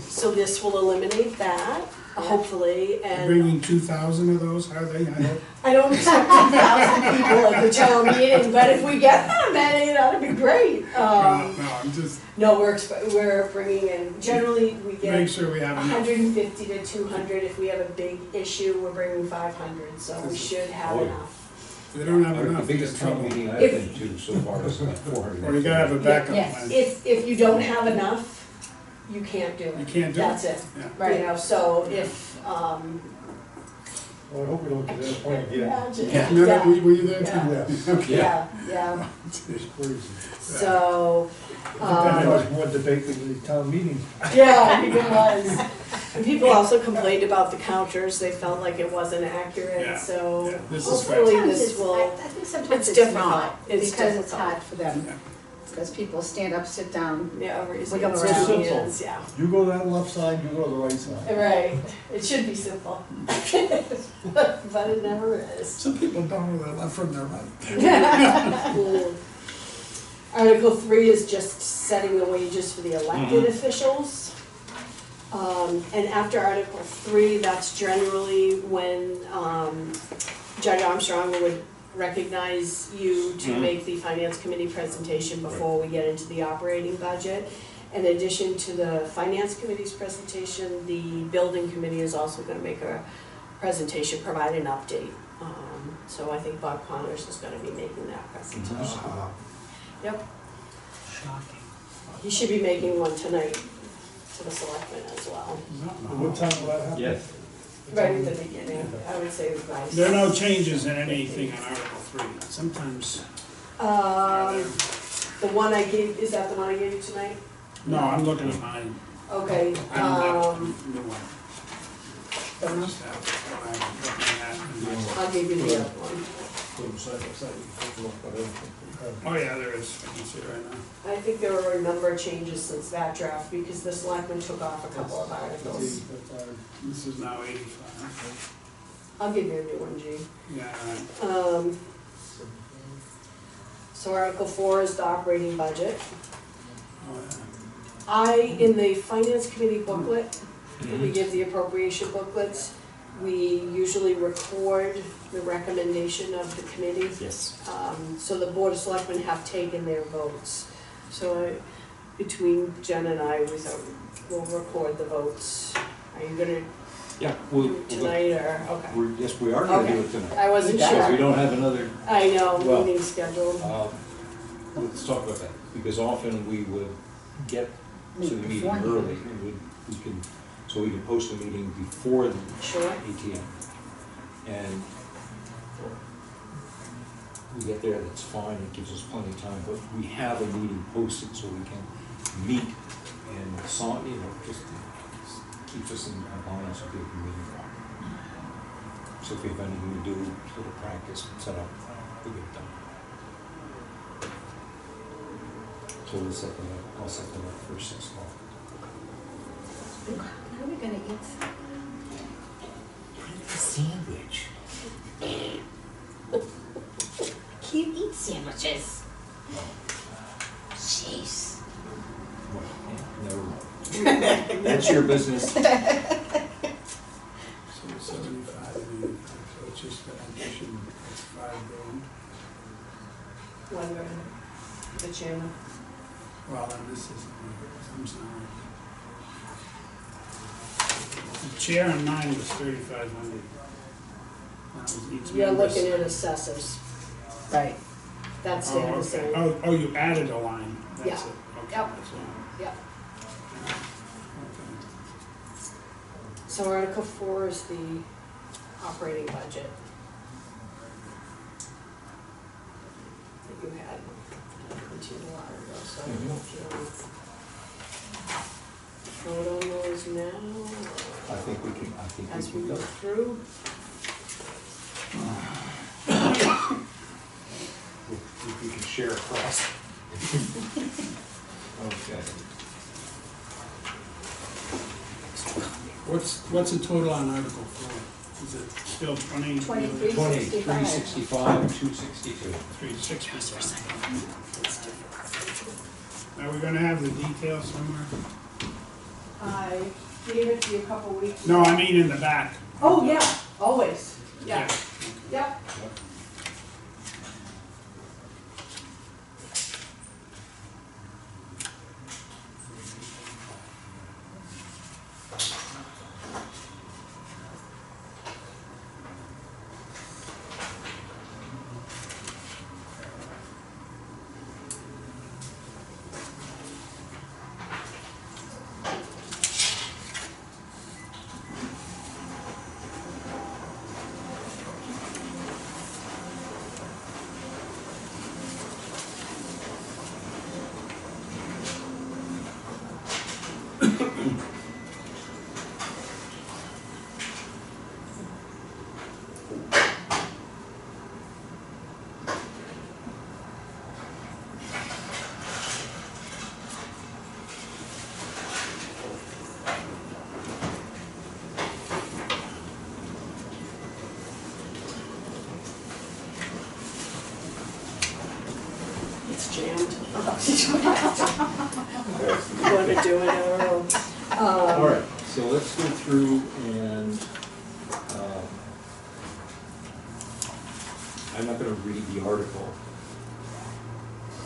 Speaker 6: So this will eliminate that, hopefully, and
Speaker 7: Bringing 2,000 of those, are they? I hope.
Speaker 6: I don't expect 2,000 people at the town meeting, but if we get that many, that'd be great.
Speaker 7: No, I'm just,
Speaker 6: No, we're bringing in, generally, we
Speaker 7: make
Speaker 6: get
Speaker 7: sure we have enough.
Speaker 6: 150 to 200. If we have a big issue, we're bringing 500, so we should have
Speaker 1: Oh, yeah.
Speaker 6: enough.
Speaker 7: If they don't have
Speaker 1: the
Speaker 7: enough,
Speaker 1: biggest
Speaker 7: you get
Speaker 1: town
Speaker 7: trouble.
Speaker 1: meeting I've been to so far is like 400.
Speaker 7: Or you gotta have a backup
Speaker 2: Yes.
Speaker 7: plan.
Speaker 6: If you don't have enough, you can't do it.
Speaker 7: You can't do it.
Speaker 6: That's it.
Speaker 7: Yeah.
Speaker 6: You know, so if,
Speaker 5: Well, I hope we don't get to that point again.
Speaker 6: imagine,
Speaker 7: Yeah, no,
Speaker 6: yeah,
Speaker 7: were you there too?
Speaker 5: Yeah,
Speaker 7: Okay.
Speaker 6: yeah.
Speaker 5: it's crazy.
Speaker 6: So,
Speaker 5: And there was more debate than the town meeting.
Speaker 6: yeah, I think it was. And people also complained about the counters, they felt like it wasn't
Speaker 7: Yeah,
Speaker 6: accurate, so
Speaker 7: yeah, this is
Speaker 6: hopefully
Speaker 2: Sometimes
Speaker 6: this
Speaker 2: it's,
Speaker 6: will.
Speaker 2: I think sometimes
Speaker 6: it's
Speaker 2: it's
Speaker 6: difficult.
Speaker 2: not,
Speaker 6: It's
Speaker 2: because it's
Speaker 6: difficult.
Speaker 2: hard for them.
Speaker 7: Yeah.
Speaker 2: Because people stand up, sit down.
Speaker 6: Yeah, raising
Speaker 2: Look
Speaker 6: their
Speaker 2: up around.
Speaker 6: hands, yeah.
Speaker 5: You go to that left side, you go to the right side.
Speaker 6: Right, it should be simple. But it never is.
Speaker 7: Some people don't know their left from their right.
Speaker 6: Article 3 is just setting the wages for the elected officials. And after Article 3, that's generally when Judge Armstrong would recognize you to make the Finance Committee presentation before we get into the operating budget. In addition to the Finance Committee's presentation, the Building Committee is also going to make a presentation, provide an update. So I think Bob Connors is going to be making that presentation. Yep.
Speaker 3: Shocking.
Speaker 6: He should be making one tonight to the selectmen as well.
Speaker 5: What time will that happen?
Speaker 1: Yes.
Speaker 6: Right at the beginning, I would say nice.
Speaker 7: There are no changes in anything on Article 3. Sometimes,
Speaker 6: The one I gave, is that the one I gave you tonight?
Speaker 7: No, I'm looking at mine.
Speaker 6: Okay,
Speaker 7: I don't have the new one.
Speaker 2: Don't know.
Speaker 7: Just have what I'm looking at in my-
Speaker 6: I'll give you the other one.
Speaker 5: Put them side by side, you can take a look at everything.
Speaker 7: Oh, yeah, there is, I can see it right now.
Speaker 6: I think there were a number of changes since that draft, because the selectmen took off a couple of
Speaker 5: That's
Speaker 6: articles.
Speaker 5: 85.
Speaker 7: This is now 85.
Speaker 6: I'll give you a new one, G.
Speaker 7: Yeah, all right.
Speaker 6: So Article 4 is the operating budget.
Speaker 7: Oh, yeah.
Speaker 6: In the finance committee booklet, we
Speaker 1: Mhm.
Speaker 6: give the appropriation booklets, we usually record the recommendation of the committee.
Speaker 1: Yes.
Speaker 6: So the board of selectmen have taken their votes. So between Jen and I, we'll record the votes. Are you gonna
Speaker 1: Yeah,
Speaker 6: do it tonight, or, okay?
Speaker 1: yes, we are gonna do
Speaker 6: Okay.
Speaker 1: it tonight.
Speaker 6: I wasn't
Speaker 1: Because we
Speaker 6: sure.
Speaker 1: don't have another,
Speaker 6: I know,
Speaker 1: Well,
Speaker 6: meeting scheduled.
Speaker 1: let's talk about that, because often we would get to the
Speaker 2: Meet
Speaker 1: meeting
Speaker 2: beforehand.
Speaker 1: early, and so we can post the meeting before the
Speaker 6: Sure.
Speaker 1: ATM. And we get there, that's fine, it gives us plenty of time, but we have a meeting posted so we can meet and just keeps us in compliance with the open meeting law. So if we have anything to do, little practice, set up, we get it done. So we'll set them up, I'll set them up for 6 o'clock.
Speaker 2: How are we gonna eat?
Speaker 1: Bring the sandwich.
Speaker 2: Can't eat sandwiches. Jeez.
Speaker 1: Well, yeah, never mind. That's your business.
Speaker 7: So 75 and 85, so it's just the addition of 5 going.
Speaker 6: Whether the chairman.
Speaker 7: Well, then this is, I'm sorry. The chair on mine was 3,500. That was each
Speaker 6: You're
Speaker 7: member's.
Speaker 6: looking at assessors.
Speaker 2: Right.
Speaker 6: That's
Speaker 7: Oh,
Speaker 6: staying the
Speaker 7: okay.
Speaker 6: same.
Speaker 7: Oh, you added a line, that's
Speaker 6: Yeah.
Speaker 7: it, okay,
Speaker 6: Yep.
Speaker 7: that's all.
Speaker 6: Yep.
Speaker 7: Okay.
Speaker 6: So Article 4 is the operating budget. That you had plenty a while ago, so I don't know if you want to vote on those now,
Speaker 1: I think we can
Speaker 6: as we
Speaker 1: go.
Speaker 6: go through.
Speaker 1: If we can share across. Okay.
Speaker 7: What's the total on Article 4? Is it still 20?
Speaker 2: 23.
Speaker 1: 20,
Speaker 2: 65.
Speaker 1: 365, 262.
Speaker 7: 360. Are we gonna have the details somewhere?
Speaker 6: I gave it to you a couple weeks.
Speaker 7: No, I mean in the back.
Speaker 6: Oh, yeah, always, yeah,
Speaker 7: Yeah.
Speaker 6: yep. It's jammed. You wanna do it, Earl?
Speaker 1: All right, so let's go through and, I'm not gonna read the article,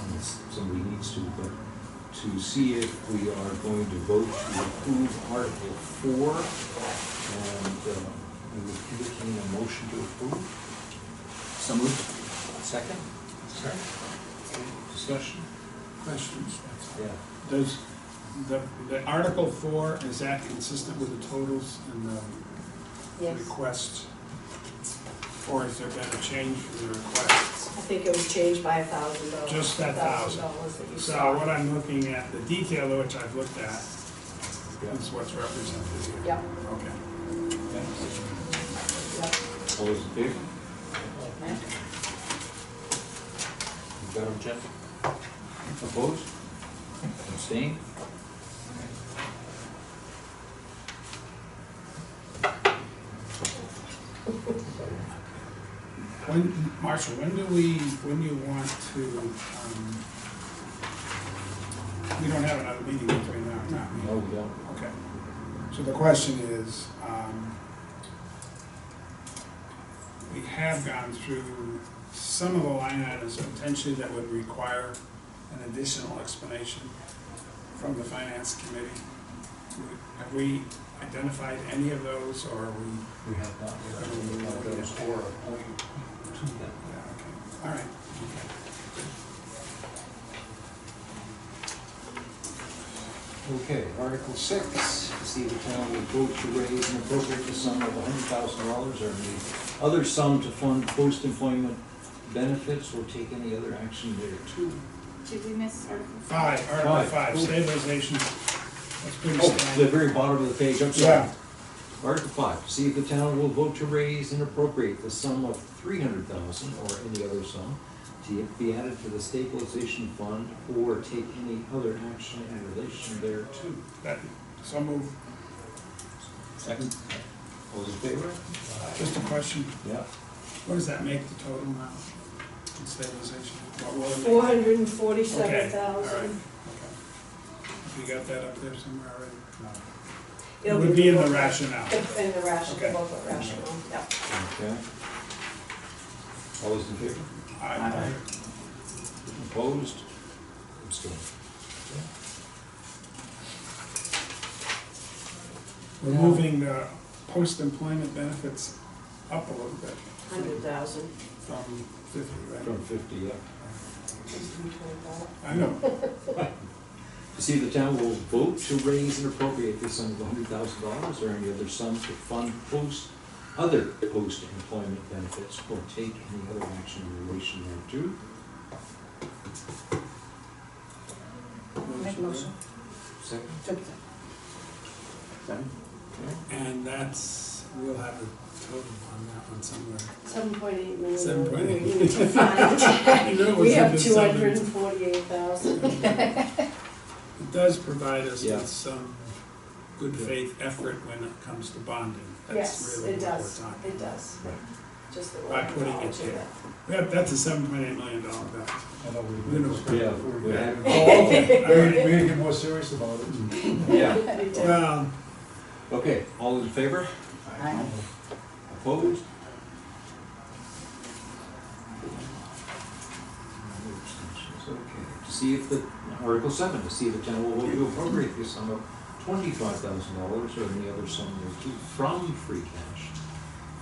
Speaker 1: unless somebody needs to, but to see if we are going to vote to approve Article 4, and we would entertain a motion to approve. So moved. Second? Second. Discussion?
Speaker 7: Questions?
Speaker 1: Yeah.
Speaker 7: Does the Article 4, is that consistent with the totals and the
Speaker 2: Yes.
Speaker 7: requests? or has there been a change in the requests?
Speaker 6: I think it was changed by $1,000.
Speaker 7: Just that $1,000.
Speaker 6: that you
Speaker 7: So
Speaker 6: saw.
Speaker 7: what I'm looking at, the detail which I've looked at,
Speaker 1: Yeah.
Speaker 7: is what's represented here.
Speaker 6: Yep,
Speaker 7: Okay.
Speaker 6: yep.
Speaker 1: All those in favor? You got them, Jeff? Opposed? Abstained?
Speaker 7: Marshall, when do you want to, we don't have another meeting between now and now.
Speaker 1: No, we don't.
Speaker 7: Okay. So the question is, we have gone through some of the line items potentially that would require an additional explanation from the finance committee. Have we identified any of those, or are we?
Speaker 1: We have not. Those or appoint to them.
Speaker 7: Yeah, okay, all right.
Speaker 1: Okay, Article 6, to see if the town will vote to raise and appropriate the sum of $100,000 or the other sum to fund post-employment benefits or take any other action thereto.
Speaker 8: Did we miss Article?
Speaker 7: Article
Speaker 1: Five.
Speaker 7: 5, stabilization. That's pretty
Speaker 1: Oh, the
Speaker 7: standard.
Speaker 1: very bottom of the page, I'm sorry.
Speaker 7: Yeah.
Speaker 1: Article 5, to see if the town will vote to raise and appropriate the sum of $300,000 or any other sum to be added to the stabilization fund or take any other action in relation thereto.
Speaker 7: So move.
Speaker 1: Second. All those in favor?
Speaker 7: Just a question,
Speaker 1: Yeah.
Speaker 7: what does that make the total now in stabilization? What will it make? Okay, all right.
Speaker 6: $447,000.
Speaker 7: Okay. You got that up there somewhere already? No. It
Speaker 6: It'll
Speaker 7: would be in the
Speaker 6: booklet.
Speaker 7: rationale.
Speaker 6: In the rationale,
Speaker 7: Okay.
Speaker 6: the booklet rationale, yep.
Speaker 1: Okay. All those in favor?
Speaker 7: Aye.
Speaker 1: Opposed? Abstained.
Speaker 7: We're moving the post-employment benefits up a little bit
Speaker 6: 100,000.
Speaker 7: from 50, right?
Speaker 1: From 50, yeah.
Speaker 7: I know.
Speaker 1: To see if the town will vote to raise and appropriate the sum of $100,000 or any other sum to fund other post-employment benefits or take any other action in relation thereto.
Speaker 2: Make a motion.
Speaker 1: Second?
Speaker 2: Second.
Speaker 1: Okay.
Speaker 7: And that's, we'll have a total on that one somewhere.
Speaker 6: 7.8 million.
Speaker 7: 7.8.
Speaker 6: We need to find.
Speaker 7: You know it
Speaker 6: We
Speaker 7: was
Speaker 6: have
Speaker 7: under 7.
Speaker 6: 248,000.
Speaker 7: It does provide us
Speaker 1: Yeah.
Speaker 7: with some good faith effort when it comes to bonding. That's
Speaker 6: Yes,
Speaker 7: really
Speaker 6: it
Speaker 7: what
Speaker 6: does,
Speaker 7: we're talking
Speaker 6: it
Speaker 7: about.
Speaker 6: does.
Speaker 1: Right.
Speaker 6: Just the
Speaker 7: By
Speaker 6: word
Speaker 7: putting it
Speaker 6: knowledge of
Speaker 7: there.
Speaker 6: it.
Speaker 7: Yeah, that's a $7.8 million bill.
Speaker 5: I know
Speaker 7: We know.
Speaker 1: Yeah. we have-
Speaker 7: Oh, okay, all right.
Speaker 5: We gotta get more serious about it.
Speaker 1: Yeah.
Speaker 6: We do.
Speaker 7: Well,
Speaker 1: Okay, all those in favor?
Speaker 2: Aye.
Speaker 1: Opposed? Okay, to see if the, Article 7, to see if the town will vote to appropriate the sum of $25,000 or any other sum thereto from free cash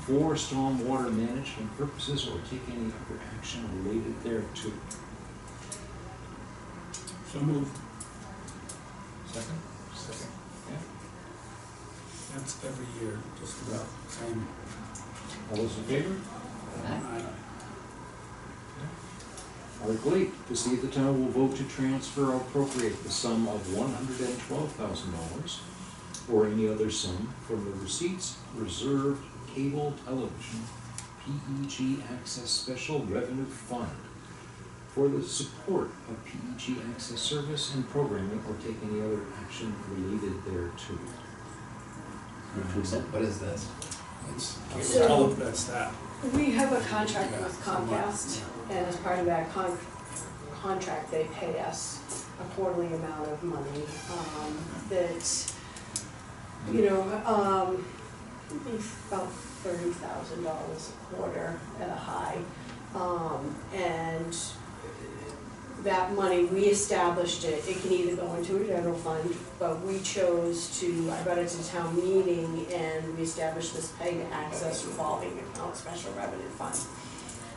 Speaker 1: for stormwater management purposes or take any other action related thereto.
Speaker 7: so move.
Speaker 1: Second?
Speaker 5: Second.
Speaker 1: Okay.
Speaker 7: That's every year, just about the same.
Speaker 1: All those in favor?
Speaker 7: Aye.
Speaker 1: Article 8, to see if the town will vote to transfer or appropriate the sum of $112,000 or any other sum from the receipts reserved cable television PEG Access Special Revenue Fund for the support of PEG Access service and programming or take any other action related thereto.
Speaker 4: What is this?
Speaker 6: So-
Speaker 7: Tell them that's that.
Speaker 6: We have a contract with Comcast, and as part of that contract, they pay us a quarterly amount of money, that, would be about $30,000 a quarter at a high. And that money, we established it, it can either go into a general fund, but we chose to, I brought it to town meeting and we established this PEG access revolving account special revenue fund.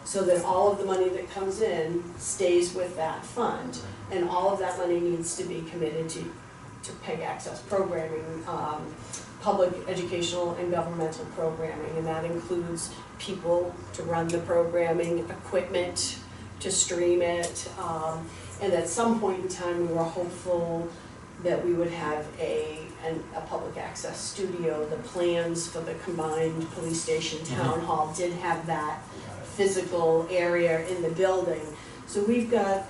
Speaker 6: So that all of the money that comes in stays with that fund, and all of that money needs to be committed to PEG access programming, public educational and governmental programming, and that includes people to run the programming, equipment to stream it, and at some point in time, we were hopeful that we would have a public access studio. The plans for the combined police station town hall did have that physical area in the building. So we've got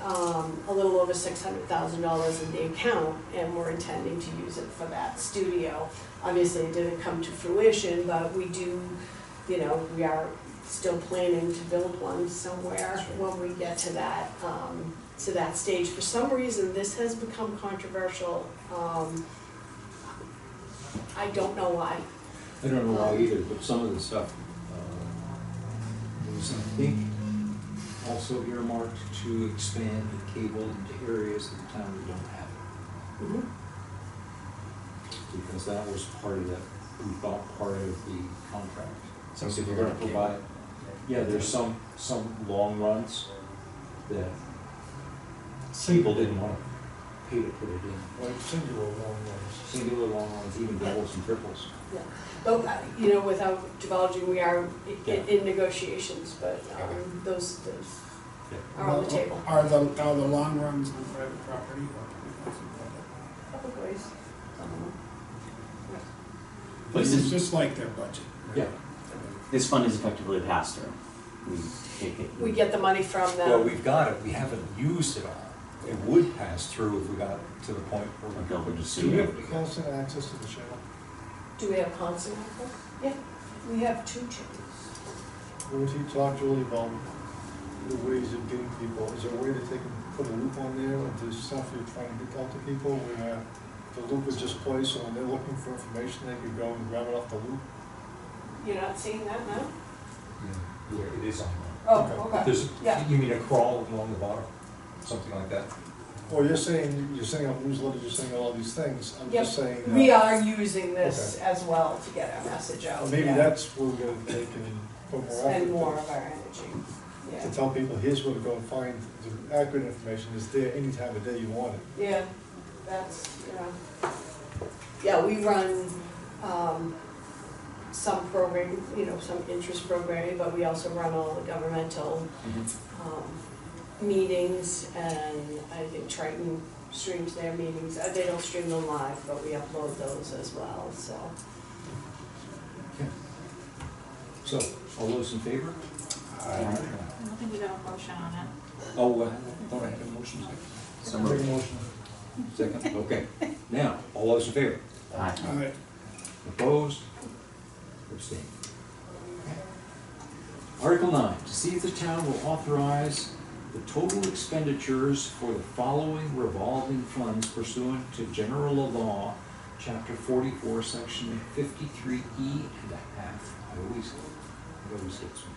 Speaker 6: a little over $600,000 in the account, and we're intending to use it for that studio. Obviously, it didn't come to fruition, but we do, you know, we are still planning to build one somewhere when we get to that stage. For some reason, this has become controversial. I don't know why.
Speaker 1: I don't know why either, but some of the stuff was, I think, also earmarked to expand the cable into areas of the town that don't have it.
Speaker 6: Mhm.
Speaker 1: Because that was part of that, we thought part of the contract.
Speaker 4: Some
Speaker 1: So if
Speaker 4: people
Speaker 1: you're gonna
Speaker 4: don't
Speaker 1: provide, yeah, there's some long runs that people didn't want to pay to put it in.
Speaker 5: Like singular long ones.
Speaker 1: Singular long runs, even doubles and triples.
Speaker 6: Yeah, but, you know, without divulging, we are
Speaker 1: Yeah.
Speaker 6: in negotiations, but those
Speaker 1: Yeah.
Speaker 6: are on the table.
Speaker 7: Are the long runs on private property or public?
Speaker 6: Public ways.
Speaker 7: This is just like their budget.
Speaker 1: Yeah,
Speaker 8: This fund is effectively a pass-through. We take it.
Speaker 6: We get the money from them.
Speaker 1: well, we've got it, we haven't used it all. It would pass through if we got to the point where we could put the
Speaker 5: Do we
Speaker 1: studio
Speaker 5: have
Speaker 1: together.
Speaker 5: constant access to the channel?
Speaker 6: Do we have constant access? Yeah, we have 2 channels.
Speaker 5: Would you talk, Julie, about the ways of getting people? Is there a way that they can put a loop on there and do stuff you're trying to get out to people where the loop is just placed, so when they're looking for information, they can go and grab it off the loop?
Speaker 6: You're not seeing that now?
Speaker 1: Yeah, it is on
Speaker 6: Oh,
Speaker 5: Okay.
Speaker 6: okay.
Speaker 1: There's,
Speaker 6: Yeah.
Speaker 1: you mean a crawl along the bottom, something like that?
Speaker 5: Well, you're saying, you're sending out newsletters, you're saying all these things. I'm
Speaker 6: Yep.
Speaker 5: just saying.
Speaker 6: We are using this as well to get our message out.
Speaker 5: Maybe
Speaker 6: yeah.
Speaker 5: that's where we're gonna take and put more effort.
Speaker 6: Spend more of our energy, yeah.
Speaker 5: To tell people, here's where to go and find the accurate information, it's there any time of day you want it.
Speaker 6: Yeah, that's, you know, yeah, we run, some program, you know, some interest programming, but we also run all the governmental, meetings, and I think Triton streams their meetings. They don't stream them live, but we upload those as well, so.
Speaker 1: Okay. So, all those in favor?
Speaker 9: I don't think we got a motion on it.
Speaker 1: Oh, I thought I had a motion
Speaker 8: So
Speaker 5: Make a
Speaker 8: moved.
Speaker 5: motion.
Speaker 1: second. Okay. Now, all those in favor?
Speaker 8: Aye.
Speaker 7: All right,
Speaker 1: Opposed? Abstained. Article 9, to see if the town will authorize the total expenditures for the following revolving funds pursuant to general law, chapter 44, section 53E and a half. It always gets me.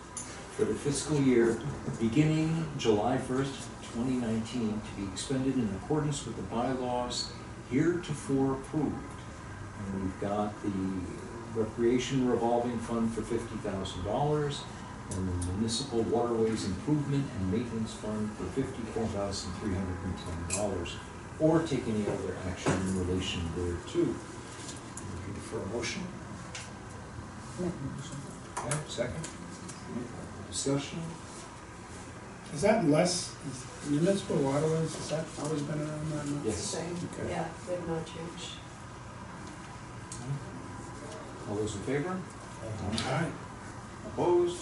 Speaker 1: For the fiscal year beginning July 1st, 2019, to be expended in accordance with the bylaws heretofore approved. And we've got the recreation revolving fund for $50,000, and the municipal waterways improvement and maintenance fund for $54,310, or take any other action in relation thereto. Looking for a motion? Okay, second. Discussion?
Speaker 7: is that less, municipal waterways, has that always been around that much?
Speaker 1: Yes.
Speaker 6: Same,
Speaker 7: Okay.
Speaker 6: yeah, they've not changed.
Speaker 1: All those in favor?
Speaker 7: All right,
Speaker 1: Opposed?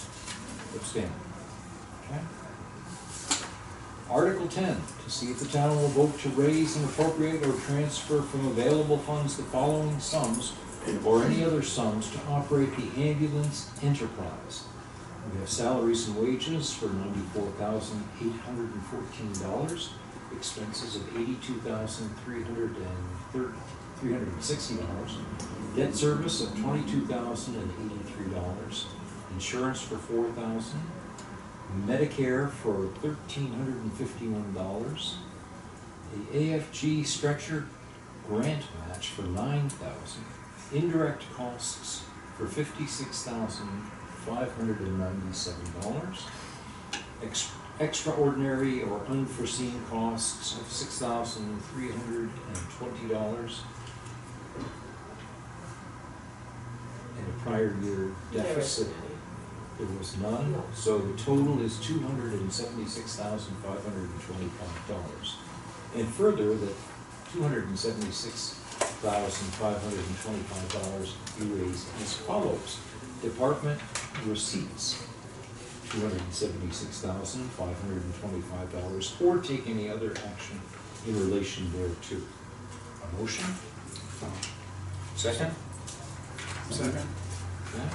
Speaker 1: Abstained. Okay. Article 10, to see if the town will vote to raise and appropriate or transfer from available funds the following sums or any other sums to operate the ambulance enterprise. We have salaries and wages for $94,814, expenses of $82,360, debt service of $22,083, insurance for $4,000, Medicare for $1,351, the AFG stretcher grant match for $9,000, indirect costs for $56,597, extraordinary or unforeseen costs of $6,320, in the prior year
Speaker 6: There
Speaker 1: deficit,
Speaker 6: isn't any.
Speaker 1: there was none.
Speaker 6: No.
Speaker 1: So the total is $276,525. And further, that $276,525 be raised as follows. Department receipts, $276,525, or take any other action in relation thereto. A motion? Second?
Speaker 7: Second.
Speaker 1: Yeah.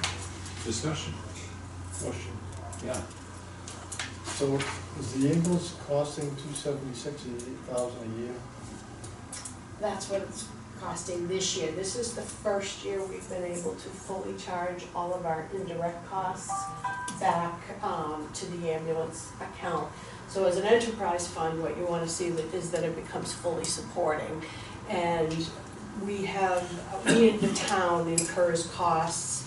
Speaker 1: Discussion?
Speaker 5: Question.
Speaker 1: Yeah.
Speaker 5: So is the ambulance costing $276,000 a year?
Speaker 6: That's what it's costing this year. This is the first year we've been able to fully charge all of our indirect costs back to the ambulance account. So as an enterprise fund, what you want to see is that it becomes fully supporting. And we in the town incurs costs,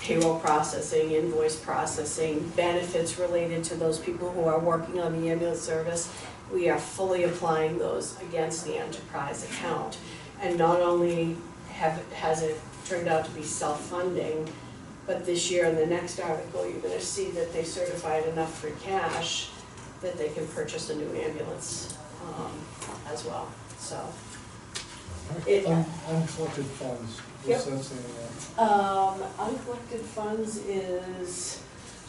Speaker 6: payroll processing, invoice processing, benefits related to those people who are working on the ambulance service. We are fully applying those against the enterprise account. And not only has it turned out to be self-funding, but this year in the next article, you're gonna see that they certified enough free cash that they can purchase a new ambulance as well, so.
Speaker 5: Uncollected funds, what's that saying there?
Speaker 6: Uncollected funds is,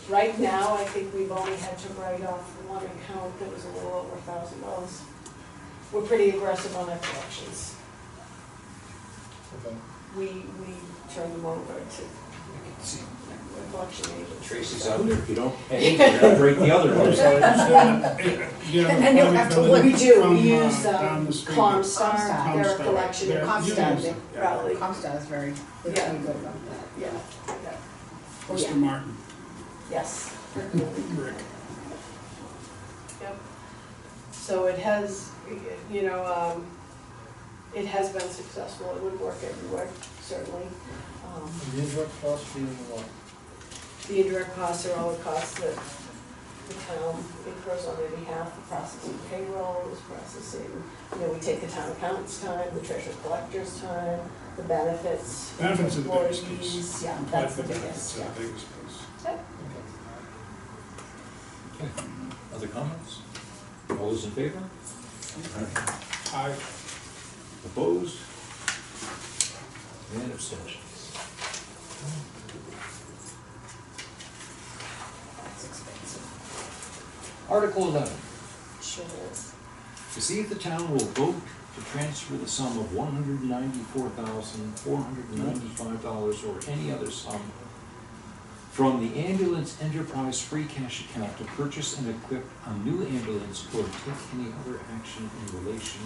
Speaker 6: right now, I think we've only had to write off one account that was a little over $1,000. We're pretty aggressive on our collections.
Speaker 5: Okay.
Speaker 6: We turn them over to
Speaker 1: See,
Speaker 6: the collection agent.
Speaker 1: Tracy's out there. If you don't pay, you're gonna break the other one.
Speaker 7: Do you have a
Speaker 2: And then you'll have to
Speaker 7: comment
Speaker 2: look.
Speaker 6: We do,
Speaker 7: from,
Speaker 6: we use
Speaker 7: down the street?
Speaker 6: Comstar,
Speaker 2: Comstar.
Speaker 6: they're a
Speaker 7: Comstar.
Speaker 6: collection.
Speaker 7: They're
Speaker 2: Comstar,
Speaker 7: used.
Speaker 2: they-
Speaker 6: Rowley.
Speaker 2: Comstar is they're
Speaker 6: Yeah.
Speaker 2: pretty good about that.
Speaker 6: Yeah,
Speaker 7: Mr. Martin,
Speaker 6: yes.
Speaker 7: Rick.
Speaker 6: Yep. So it has, you know, it has been successful. It would work everywhere, certainly.
Speaker 5: And the indirect costs being what?
Speaker 6: The indirect costs are all the costs that the town incurs on their behalf, the processing payrolls, processing, you know, we take the town accountant's time, the treasurer collector's time, the benefits.
Speaker 7: Benefits are the biggest
Speaker 6: employees.
Speaker 7: piece.
Speaker 6: Yeah,
Speaker 7: Like
Speaker 6: that's
Speaker 7: the
Speaker 6: the
Speaker 7: benefits
Speaker 6: biggest,
Speaker 7: are
Speaker 6: yeah.
Speaker 7: the biggest piece.
Speaker 1: Okay. Other comments? All those in favor?
Speaker 7: Aye.
Speaker 1: Opposed? And abstentions.
Speaker 2: That's expensive.
Speaker 1: Article 11.
Speaker 6: Sure is.
Speaker 1: To see if the town will vote to transfer the sum of $194,495 or any other sum from the ambulance enterprise free cash account to purchase and equip a new ambulance or take any other action in relation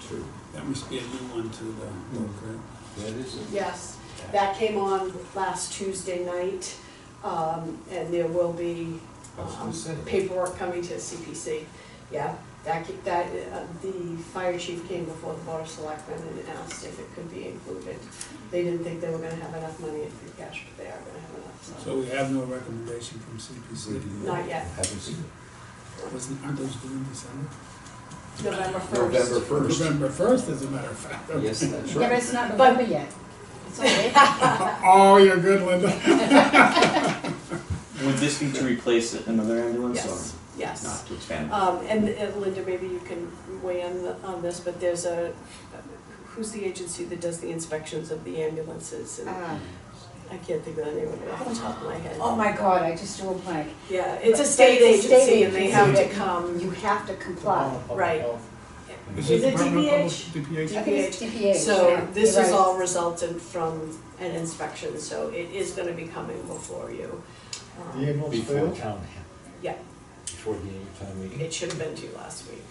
Speaker 1: thereto.
Speaker 7: That must be a new one to the book, right?
Speaker 1: That is it.
Speaker 6: Yes, that came on last Tuesday night, and there will be
Speaker 1: I was gonna say.
Speaker 6: paperwork coming to CPC. Yeah, the fire chief came before the board of selectmen and asked if it could be included. They didn't think they were gonna have enough money in free cash, but they are gonna have enough, so.
Speaker 7: So we have no recommendation from CPC.
Speaker 6: Not yet,
Speaker 1: Haven't seen it.
Speaker 7: Aren't those due in December?
Speaker 6: November
Speaker 4: November
Speaker 6: first.
Speaker 4: 1st.
Speaker 7: November 1st, as a matter of fact.
Speaker 4: Yes, that's
Speaker 2: Yeah, but
Speaker 4: right.
Speaker 2: it's not
Speaker 6: But-
Speaker 2: November yet. It's only
Speaker 7: Oh, you're good, Linda.
Speaker 8: Would this be to replace another ambulance or
Speaker 6: Yes, yes.
Speaker 8: not to expand?
Speaker 6: And Linda, maybe you can weigh in on this, but there's who's the agency that does the inspections of the ambulances? And I can't think of the name of it off the top of my head.
Speaker 2: Oh my God, I just drew a blank.
Speaker 6: Yeah, it's a
Speaker 2: But
Speaker 6: state
Speaker 2: it's a state
Speaker 6: agency and they have to
Speaker 2: agency that
Speaker 6: come.
Speaker 2: You have to comply.
Speaker 5: Department of Public
Speaker 6: Right.
Speaker 5: Health.
Speaker 6: Is it
Speaker 7: Department of
Speaker 6: DPH?
Speaker 7: Public-
Speaker 2: I think it's DPH,
Speaker 6: So
Speaker 2: yeah,
Speaker 6: this
Speaker 2: you're
Speaker 6: is
Speaker 2: right.
Speaker 6: all resulted from an inspection, so it is gonna be coming before you.
Speaker 5: The ambulance
Speaker 1: Before
Speaker 5: failed?
Speaker 1: town,
Speaker 6: Yeah,
Speaker 1: before the annual town meeting.
Speaker 6: it should have been to you last week.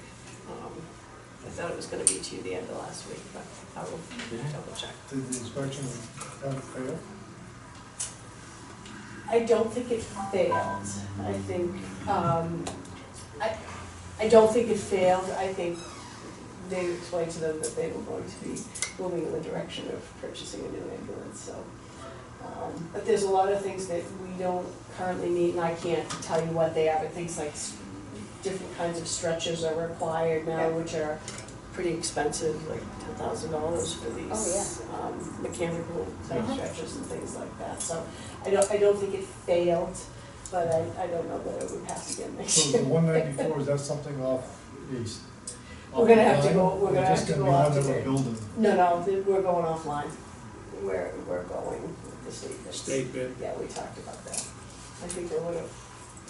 Speaker 6: I thought it was gonna be to you the end of last week, but I will double check.
Speaker 5: Did the inspection ever fail?
Speaker 6: I don't think it failed. I think, I don't think it failed. I think they explained to them that they were going to be moving in the direction of purchasing a new ambulance, so. But there's a lot of things that we don't currently need, and I can't tell you what they are, but things like different kinds of stretchers are required now, which are pretty expensive, like $10,000 for these, mechanical type
Speaker 2: Uh-huh.
Speaker 6: stretchers and things like that, so I don't think it failed, but I don't know that it would pass again next
Speaker 5: So
Speaker 6: year.
Speaker 5: the 194, is that something off east?
Speaker 6: We're gonna have to
Speaker 5: Offline,
Speaker 6: go- we're
Speaker 5: or
Speaker 6: gonna have
Speaker 5: just
Speaker 6: to
Speaker 5: gonna
Speaker 6: go
Speaker 5: be
Speaker 6: off
Speaker 5: one that
Speaker 6: to
Speaker 5: we're
Speaker 6: bid.
Speaker 5: building?
Speaker 6: No, we're going offline, we're going with the state bids.
Speaker 7: State bid.
Speaker 6: Yeah, we talked about that. I think they would've,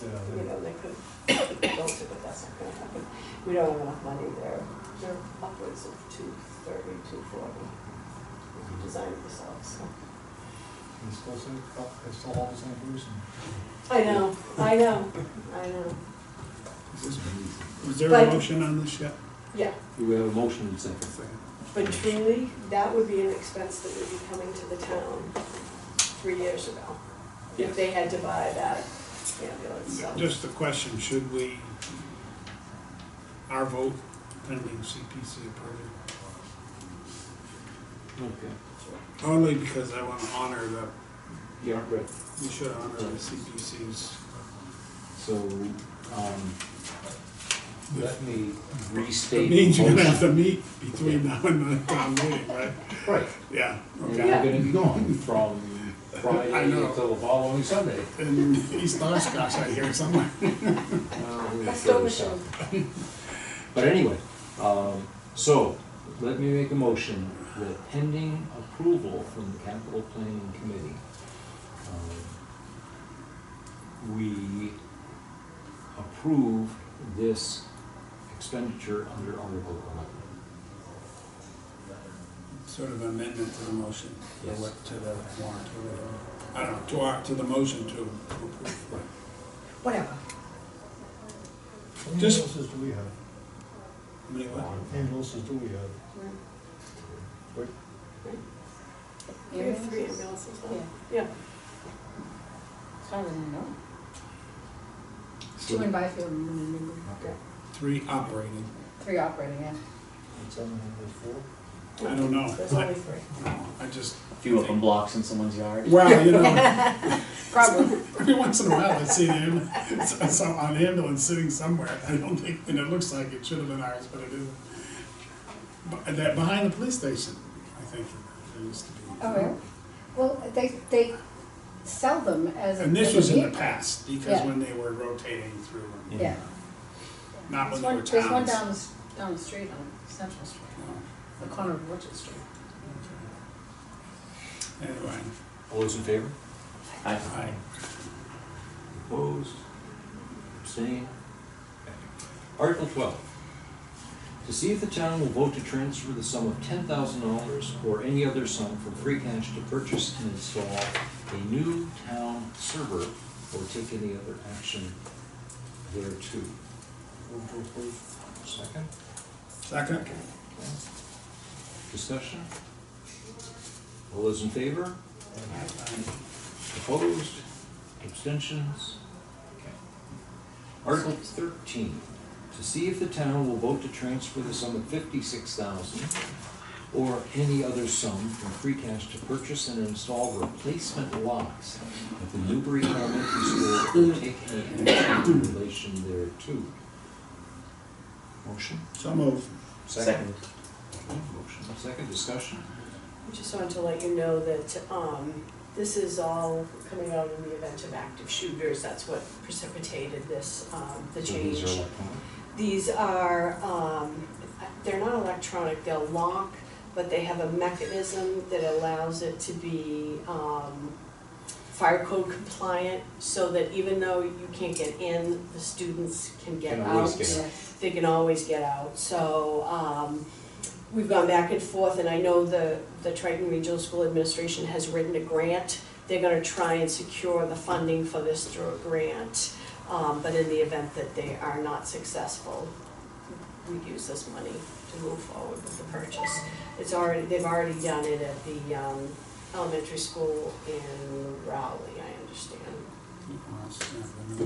Speaker 5: Yeah,
Speaker 6: they could built it, but that's not gonna happen. We don't have enough money there. They're upwards of 230, 240. If you design it yourself, so.
Speaker 5: They still say, they still hold the same person.
Speaker 6: I know.
Speaker 7: Was there a
Speaker 6: But-
Speaker 7: motion on this yet?
Speaker 6: Yeah,
Speaker 1: We have a motion and second.
Speaker 6: but truly, that would be an expense that would be coming to the town 3 years ago. If they had to buy that ambulance, so.
Speaker 7: Just a question, should we, our vote pending CPC approval?
Speaker 1: Okay.
Speaker 7: Only because I want to honor the,
Speaker 1: Yeah, right.
Speaker 7: we should honor the CPC's.
Speaker 1: So, let me
Speaker 7: It
Speaker 1: restate.
Speaker 7: means you're gonna have
Speaker 1: motion.
Speaker 7: to meet between now and the town meeting, right?
Speaker 1: Right.
Speaker 7: Yeah,
Speaker 1: And
Speaker 7: okay.
Speaker 1: I'm gonna be gone from
Speaker 7: I
Speaker 1: Friday
Speaker 7: know.
Speaker 1: until the following Sunday.
Speaker 7: In East Oshkosh, I hear somewhere.
Speaker 2: Let's go, Michelle.
Speaker 1: But anyway, so, let me make a motion that pending approval from the capital planning committee, we approve this expenditure under Article 11.
Speaker 7: Sort of amendment to the motion, or
Speaker 1: Yes.
Speaker 7: what, to the warrant, or whatever. I don't know, to the motion to approve.
Speaker 2: Whatever.
Speaker 5: How many
Speaker 7: Just-
Speaker 5: ambulances do we have?
Speaker 7: How many what?
Speaker 5: Ambulances do we have? Wait,
Speaker 6: We have 3 ambulances now.
Speaker 2: Yeah.
Speaker 6: Yeah.
Speaker 2: It's not really known. Two in Byfield and one in Newbury.
Speaker 1: Okay.
Speaker 7: 3 operating.
Speaker 2: 3 operating, yeah.
Speaker 5: and seven, there's 4?
Speaker 7: I don't know.
Speaker 6: There's only 3.
Speaker 7: I just,
Speaker 8: A few open blocks in someone's yard.
Speaker 7: well, you know,
Speaker 2: Probably.
Speaker 7: every once in a while I see an ambulance sitting somewhere. I don't think, and it looks like it should have been ours, but it isn't. But that behind the police station, I think it used to be.
Speaker 2: Oh, yeah? Well, they sell them as.
Speaker 7: And this
Speaker 2: as a
Speaker 7: was in the
Speaker 2: vehicle.
Speaker 7: past, because
Speaker 2: Yeah.
Speaker 7: when they were rotating through,
Speaker 2: Yeah.
Speaker 7: not when
Speaker 2: There's
Speaker 7: they were
Speaker 2: one, there's one
Speaker 7: towns.
Speaker 2: down the street on Central Street,
Speaker 7: Oh,
Speaker 2: the corner of Orchard Street.
Speaker 7: okay. Anyway,
Speaker 1: All those in favor?
Speaker 7: I,
Speaker 1: Opposed? Abstained? Article 12. To see if the town will vote to transfer the sum of $10,000 or any other sum from free cash to purchase and install a new town server or take any other action thereto.
Speaker 5: Move to approve.
Speaker 1: Second?
Speaker 7: second?
Speaker 1: Okay. Discussion? All those in favor? Opposed? Abstentions? Okay. Article 13, to see if the town will vote to transfer the sum of $56,000 or any other sum from free cash to purchase and install replacement locks at the Newbury Elementary School or take any action in relation thereto. Motion?
Speaker 7: So move.
Speaker 8: Second.
Speaker 1: Motion, second, discussion?
Speaker 6: I just wanted to let you know that this is all coming out in the event of active shooters. That's what precipitated this, the
Speaker 1: So
Speaker 6: change.
Speaker 1: these are electronic?
Speaker 6: These are, they're not electronic, they'll lock, but they have a mechanism that allows it to be fire code compliant, so that even though you can't get in, the students can get
Speaker 1: Can
Speaker 6: out.
Speaker 1: always get out.
Speaker 2: Yes.
Speaker 6: They can always get out, so, we've gone back and forth, and I know the Triton Regional School Administration has written a grant. They're gonna try and secure the funding for this through a grant, but in the event that they are not successful, we'd use this money to move forward with the purchase. They've already done it at the, elementary school in Rowley, I understand.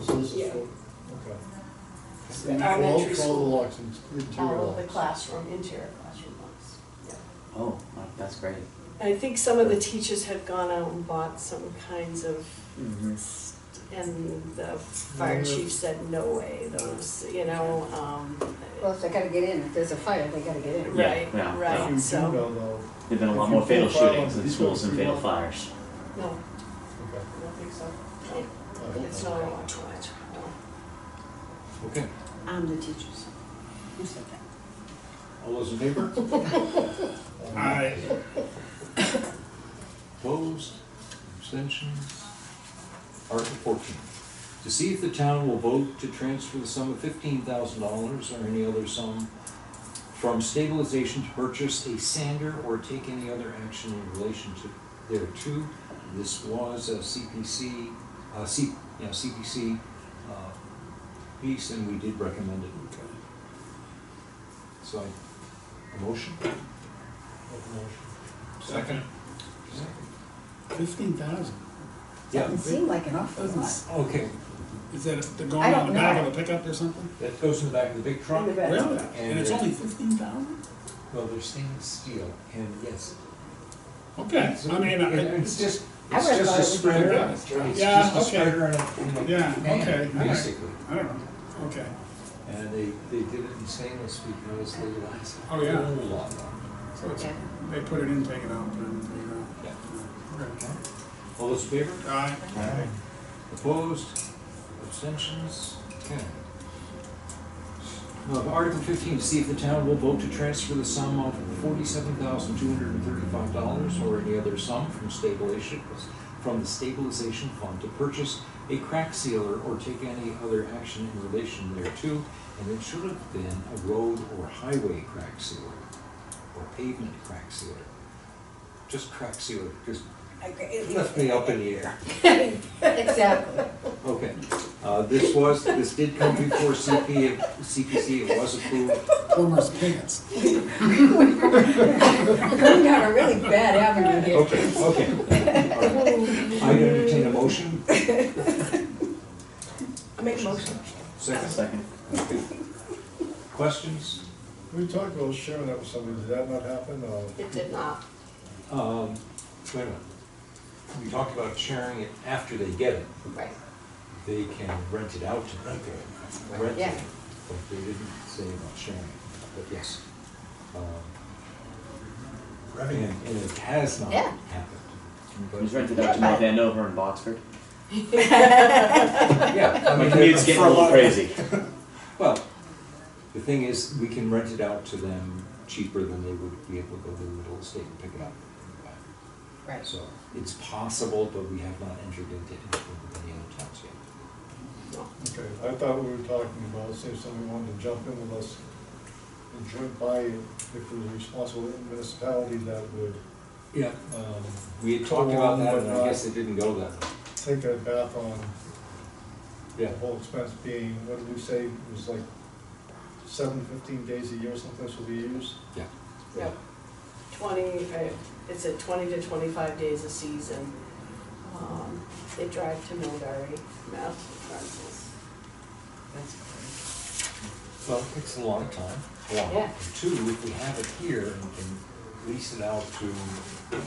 Speaker 5: So this is
Speaker 6: Yeah.
Speaker 5: for, okay.
Speaker 6: The
Speaker 5: For
Speaker 6: elementary
Speaker 5: all the
Speaker 6: school,
Speaker 5: locks and interior
Speaker 6: all of the
Speaker 5: locks.
Speaker 6: classroom, interior classroom locks, yeah.
Speaker 8: Oh, that's great.
Speaker 6: I think some of the teachers had gone out and bought some kinds of,
Speaker 8: Mm-hmm.
Speaker 6: and the fire chief said, no way, those,
Speaker 2: Well, Well, if they gotta get in, if there's a fire, they gotta get in.
Speaker 8: Yeah,
Speaker 6: Right,
Speaker 8: yeah,
Speaker 6: right,
Speaker 5: If you do
Speaker 6: so,
Speaker 5: know though,
Speaker 8: There've been a lot
Speaker 5: If
Speaker 8: more
Speaker 5: you
Speaker 8: fatal
Speaker 5: profile
Speaker 8: shootings
Speaker 5: them,
Speaker 8: in schools and fatal
Speaker 5: you-
Speaker 8: fires.
Speaker 6: no,
Speaker 5: okay,
Speaker 6: I don't think so.
Speaker 5: I hope
Speaker 6: It's
Speaker 5: not.
Speaker 6: not electronic, no.
Speaker 1: Okay,
Speaker 2: I'm the teachers. Who said that?
Speaker 1: all those in favor?
Speaker 7: Aye.
Speaker 1: Opposed, abstentions. Article 14, to see if the town will vote to transfer the sum of $15,000 or any other sum from stabilization to purchase a sander or take any other action in relation to thereto. This was a CPC, CPC piece, and we did recommend it.
Speaker 7: Okay.
Speaker 1: So, a motion? Second?
Speaker 7: 15,000.
Speaker 1: Yeah.
Speaker 2: Doesn't seem like an awful lot.
Speaker 1: Okay,
Speaker 7: Is that the
Speaker 2: I
Speaker 7: going on
Speaker 2: don't
Speaker 7: the back
Speaker 2: know.
Speaker 7: of a pickup or something?
Speaker 1: that goes in the back of the big truck.
Speaker 2: In the back.
Speaker 7: Really?
Speaker 1: And
Speaker 7: And it's
Speaker 1: there's-
Speaker 7: only 15,000?
Speaker 1: Well, they're stainless steel, and yes.
Speaker 7: Okay, I mean,
Speaker 1: It's just,
Speaker 2: I
Speaker 1: it's
Speaker 2: would've
Speaker 1: just
Speaker 2: thought
Speaker 1: a
Speaker 2: it would be
Speaker 1: spreader,
Speaker 2: good.
Speaker 1: it's
Speaker 7: Yeah,
Speaker 1: just a
Speaker 7: okay.
Speaker 1: spreader and a
Speaker 7: Yeah,
Speaker 1: pan,
Speaker 7: okay, all right.
Speaker 1: basically.
Speaker 7: I don't know, okay.
Speaker 1: And they did it in stainless because they last a
Speaker 7: Oh, yeah.
Speaker 1: whole lot longer.
Speaker 7: So it's,
Speaker 2: Yeah.
Speaker 7: they put it in, take it out, put it in, take it
Speaker 1: Yeah.
Speaker 7: out. Okay.
Speaker 1: All those in favor?
Speaker 7: Aye.
Speaker 1: Opposed? Abstentions? Okay. Article 15, to see if the town will vote to transfer the sum of $47,235 or any other sum from the stabilization fund to purchase a crack sealer or take any other action in relation thereto, and it should have been a road or highway crack sealer or pavement crack sealer. Just crack sealer, just left me up in the air.
Speaker 2: Exactly.
Speaker 1: Okay, this did come before CPC, it was approved.
Speaker 7: Plumber's pants.
Speaker 2: We're going down a really bad avenue here.
Speaker 1: Okay. All right. I entertain a motion.
Speaker 6: I make a motion.
Speaker 1: Second.
Speaker 8: Second.
Speaker 1: Okay. Questions?
Speaker 5: We talked about sharing that with somebody, did that not happen, or?
Speaker 6: It did not.
Speaker 1: Wait a minute. We talked about sharing it after they get it.
Speaker 2: Right.
Speaker 1: They can rent it out to people. Rent
Speaker 2: Yeah.
Speaker 1: it, but they didn't say about sharing it. But yes.
Speaker 3: Revenue.
Speaker 1: And it has not
Speaker 2: Yeah.
Speaker 1: happened.
Speaker 8: It was rented out to North Andover and Boxford.
Speaker 1: Yeah, I
Speaker 8: My
Speaker 1: mean,
Speaker 8: commute's getting a little crazy.
Speaker 1: Well, the thing is, we can rent it out to them cheaper than they would be able to go to the little estate and pick it up.
Speaker 2: Right.
Speaker 1: So it's possible, but we have not entered into anything with any other towns yet.
Speaker 5: Okay, I thought we were talking about, say if somebody wanted to jump in with us and joint buy it, if it was a responsible municipality that would,
Speaker 1: Yeah. We had talked about that, and I
Speaker 5: But
Speaker 1: guess it didn't go that way.
Speaker 5: take that bath on
Speaker 1: Yeah.
Speaker 5: the whole expense being, what did we say, it was like 15 days a year or something this will be used?
Speaker 1: Yeah.
Speaker 6: Yep. 20, it's at 20 to 25 days a season. They drive to Newbury, Mass.
Speaker 2: That's
Speaker 1: Well, it takes a long time, one.
Speaker 2: Yeah.
Speaker 1: And two, if we have it here and we can lease it out to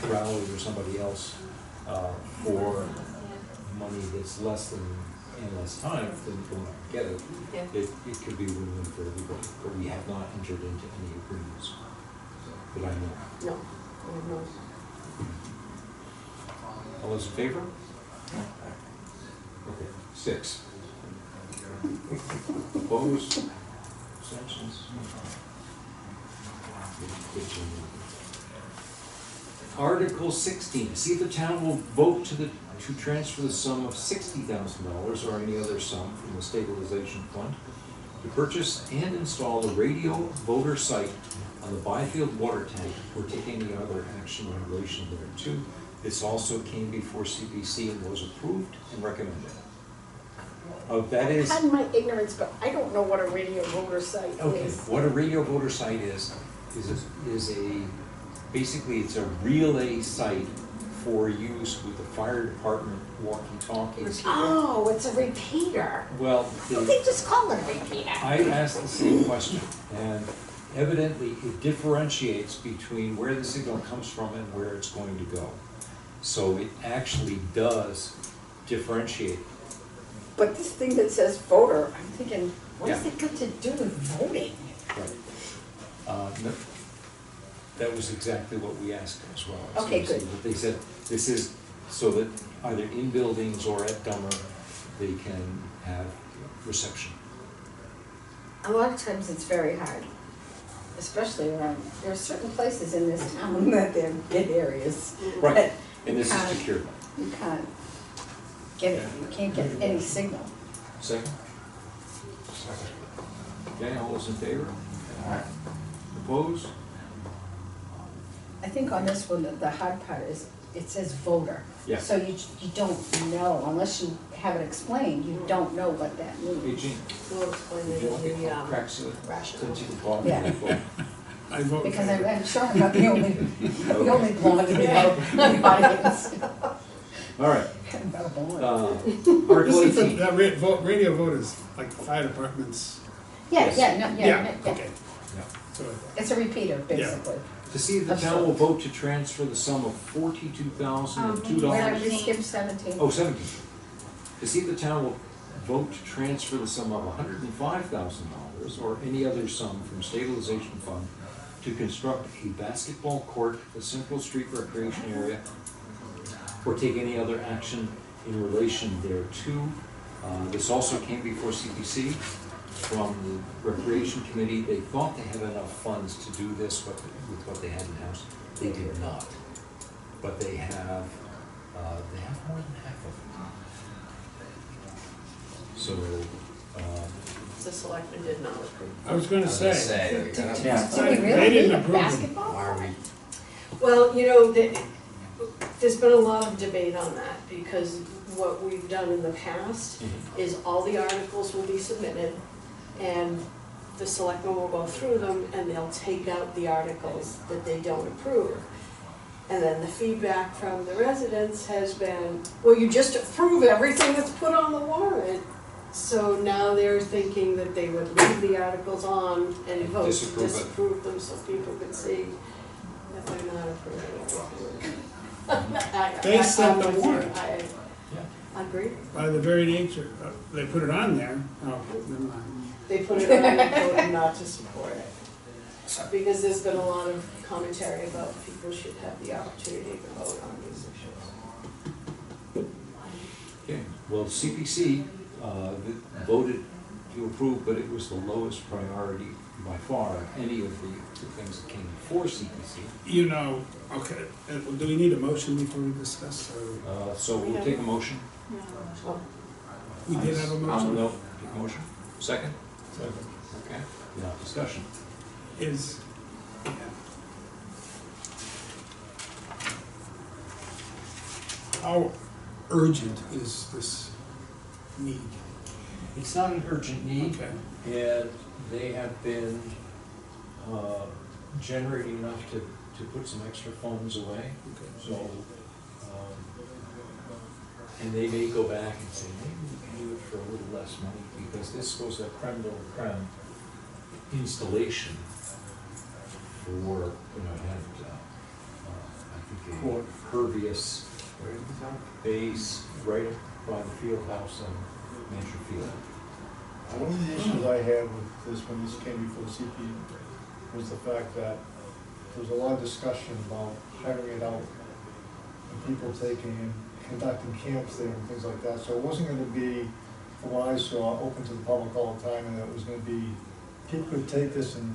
Speaker 1: Crowley or somebody else for money that's less than, in less time, then we don't get it.
Speaker 2: Yeah.
Speaker 1: It could be win-win for everybody, but we have not entered into any agreements that I know of.
Speaker 6: No, no.
Speaker 1: All those in favor? Okay, 6. Opposed? Abstentions? Article 16, to see if the town will vote to transfer the sum of $60,000 or any other sum from the stabilization fund to purchase and install a radio voter site on the Byfield water tank or take any other action in relation thereto. This also came before CPC and was approved and recommended. That is,
Speaker 2: Pardon my ignorance, but I don't know what a radio voter site
Speaker 1: okay,
Speaker 2: is.
Speaker 1: what a radio voter site basically it's a relay site for use with the fire department walkie-talkies.
Speaker 2: Oh, it's a repeater.
Speaker 1: Well,
Speaker 2: They just call it a repeater.
Speaker 1: I asked the same question, and evidently it differentiates between where the signal comes from and where it's going to go. So it actually does differentiate.
Speaker 2: But this thing that says voter, I'm thinking, what has
Speaker 1: Yeah.
Speaker 2: it got to do with voting?
Speaker 1: Right. that was exactly what we asked them as well.
Speaker 2: Okay,
Speaker 1: So
Speaker 2: good.
Speaker 1: that they said, this is so that either in buildings or at Dummer, they can have reception.
Speaker 2: A lot of times it's very hard, especially around, there are certain places in this town that they're dead areas.
Speaker 1: Right,
Speaker 2: that
Speaker 1: and this is
Speaker 2: can't-
Speaker 1: secure.
Speaker 2: You can't get it, you can't get any signal.
Speaker 1: Second?
Speaker 3: Second.
Speaker 1: Okay, all those in favor? Opposed?
Speaker 2: I think on this one, the hard part is, it says voter.
Speaker 1: Yeah.
Speaker 2: So you don't know, unless you have it explained, you don't know what that
Speaker 1: Hey,
Speaker 2: means.
Speaker 1: Gene,
Speaker 6: We'll explain
Speaker 1: would
Speaker 6: it
Speaker 1: you like
Speaker 6: in
Speaker 1: to
Speaker 6: the,
Speaker 1: cracks the
Speaker 6: rationale.
Speaker 1: since you bought
Speaker 2: Yeah.
Speaker 1: it?
Speaker 7: I vote.
Speaker 2: Because I'm sure I'm not the only, the only blonde in the audience.
Speaker 1: All right,
Speaker 2: I'm not a blonde.
Speaker 1: Article
Speaker 7: This is
Speaker 1: 18.
Speaker 7: that radio vote is like the fire departments.
Speaker 2: Yeah,
Speaker 1: Yes.
Speaker 2: yeah, no, yeah, yeah.
Speaker 7: Okay.
Speaker 1: Yeah.
Speaker 7: So I thought.
Speaker 2: It's a repeater, basically.
Speaker 1: To see if the town will vote to transfer the sum of $42,002.
Speaker 2: Where did we skip 17?
Speaker 1: Oh, 17. To see if the town will vote to transfer the sum of $105,000 or any other sum from stabilization fund to construct a basketball court, a Central Street recreation area, or take any other action in relation thereto. This also came before CPC from the Recreation Committee. They thought they had enough funds to do this with what they had in-house. They did not. But they have more than half of it. So,
Speaker 6: The selectmen did not approve.
Speaker 7: I was gonna say,
Speaker 8: Yeah.
Speaker 2: Do we
Speaker 7: They
Speaker 2: really
Speaker 7: didn't
Speaker 2: need a
Speaker 7: approve it.
Speaker 2: basketball?
Speaker 4: Why are we,
Speaker 6: Well, there's been a lot of debate on that, because what we've done in the past is all the articles will be submitted, and the selectmen will go through them, and they'll take out the articles that they don't approve. And then the feedback from the residents has been, well, you just approve everything that's put on the warrant. So now they're thinking that they would leave the articles on and vote to
Speaker 1: Disapprove it.
Speaker 6: disapprove them so people could see that they're not approving everything.
Speaker 7: Based on the
Speaker 6: I'm with you.
Speaker 7: warrant.
Speaker 6: I agree.
Speaker 7: by the very nature, they put it on there. Oh, never mind.
Speaker 6: They put it on and voted not to support it. Because there's been a lot of commentary about people should have the opportunity to vote on these issues.
Speaker 1: okay, well, CPC voted to approve, but it was the lowest priority by far of any of the things that came before CPC.
Speaker 7: Okay, do we need a motion before we discuss? Or
Speaker 1: So we'll take a motion.
Speaker 6: Well,
Speaker 7: we did have a motion?
Speaker 1: No, take a motion. Second? Okay, now discussion.
Speaker 7: Is, yeah. How urgent is this need?
Speaker 1: It's not an urgent need,
Speaker 7: Okay.
Speaker 1: and they have been generating enough to put some extra funds away. So, and they may go back and say, maybe we can do it for a little less money, because this was a creme de la creme installation for, it had, I think, a pervious base right by the field house on Mansion Field.
Speaker 5: One of the issues I had with this, when this came before the CP, was the fact that there was a lot of discussion about hiring it out and people conducting camps there and things like that. So it wasn't gonna be, from what I saw, open to the public all the time, and it was gonna be, people could take this and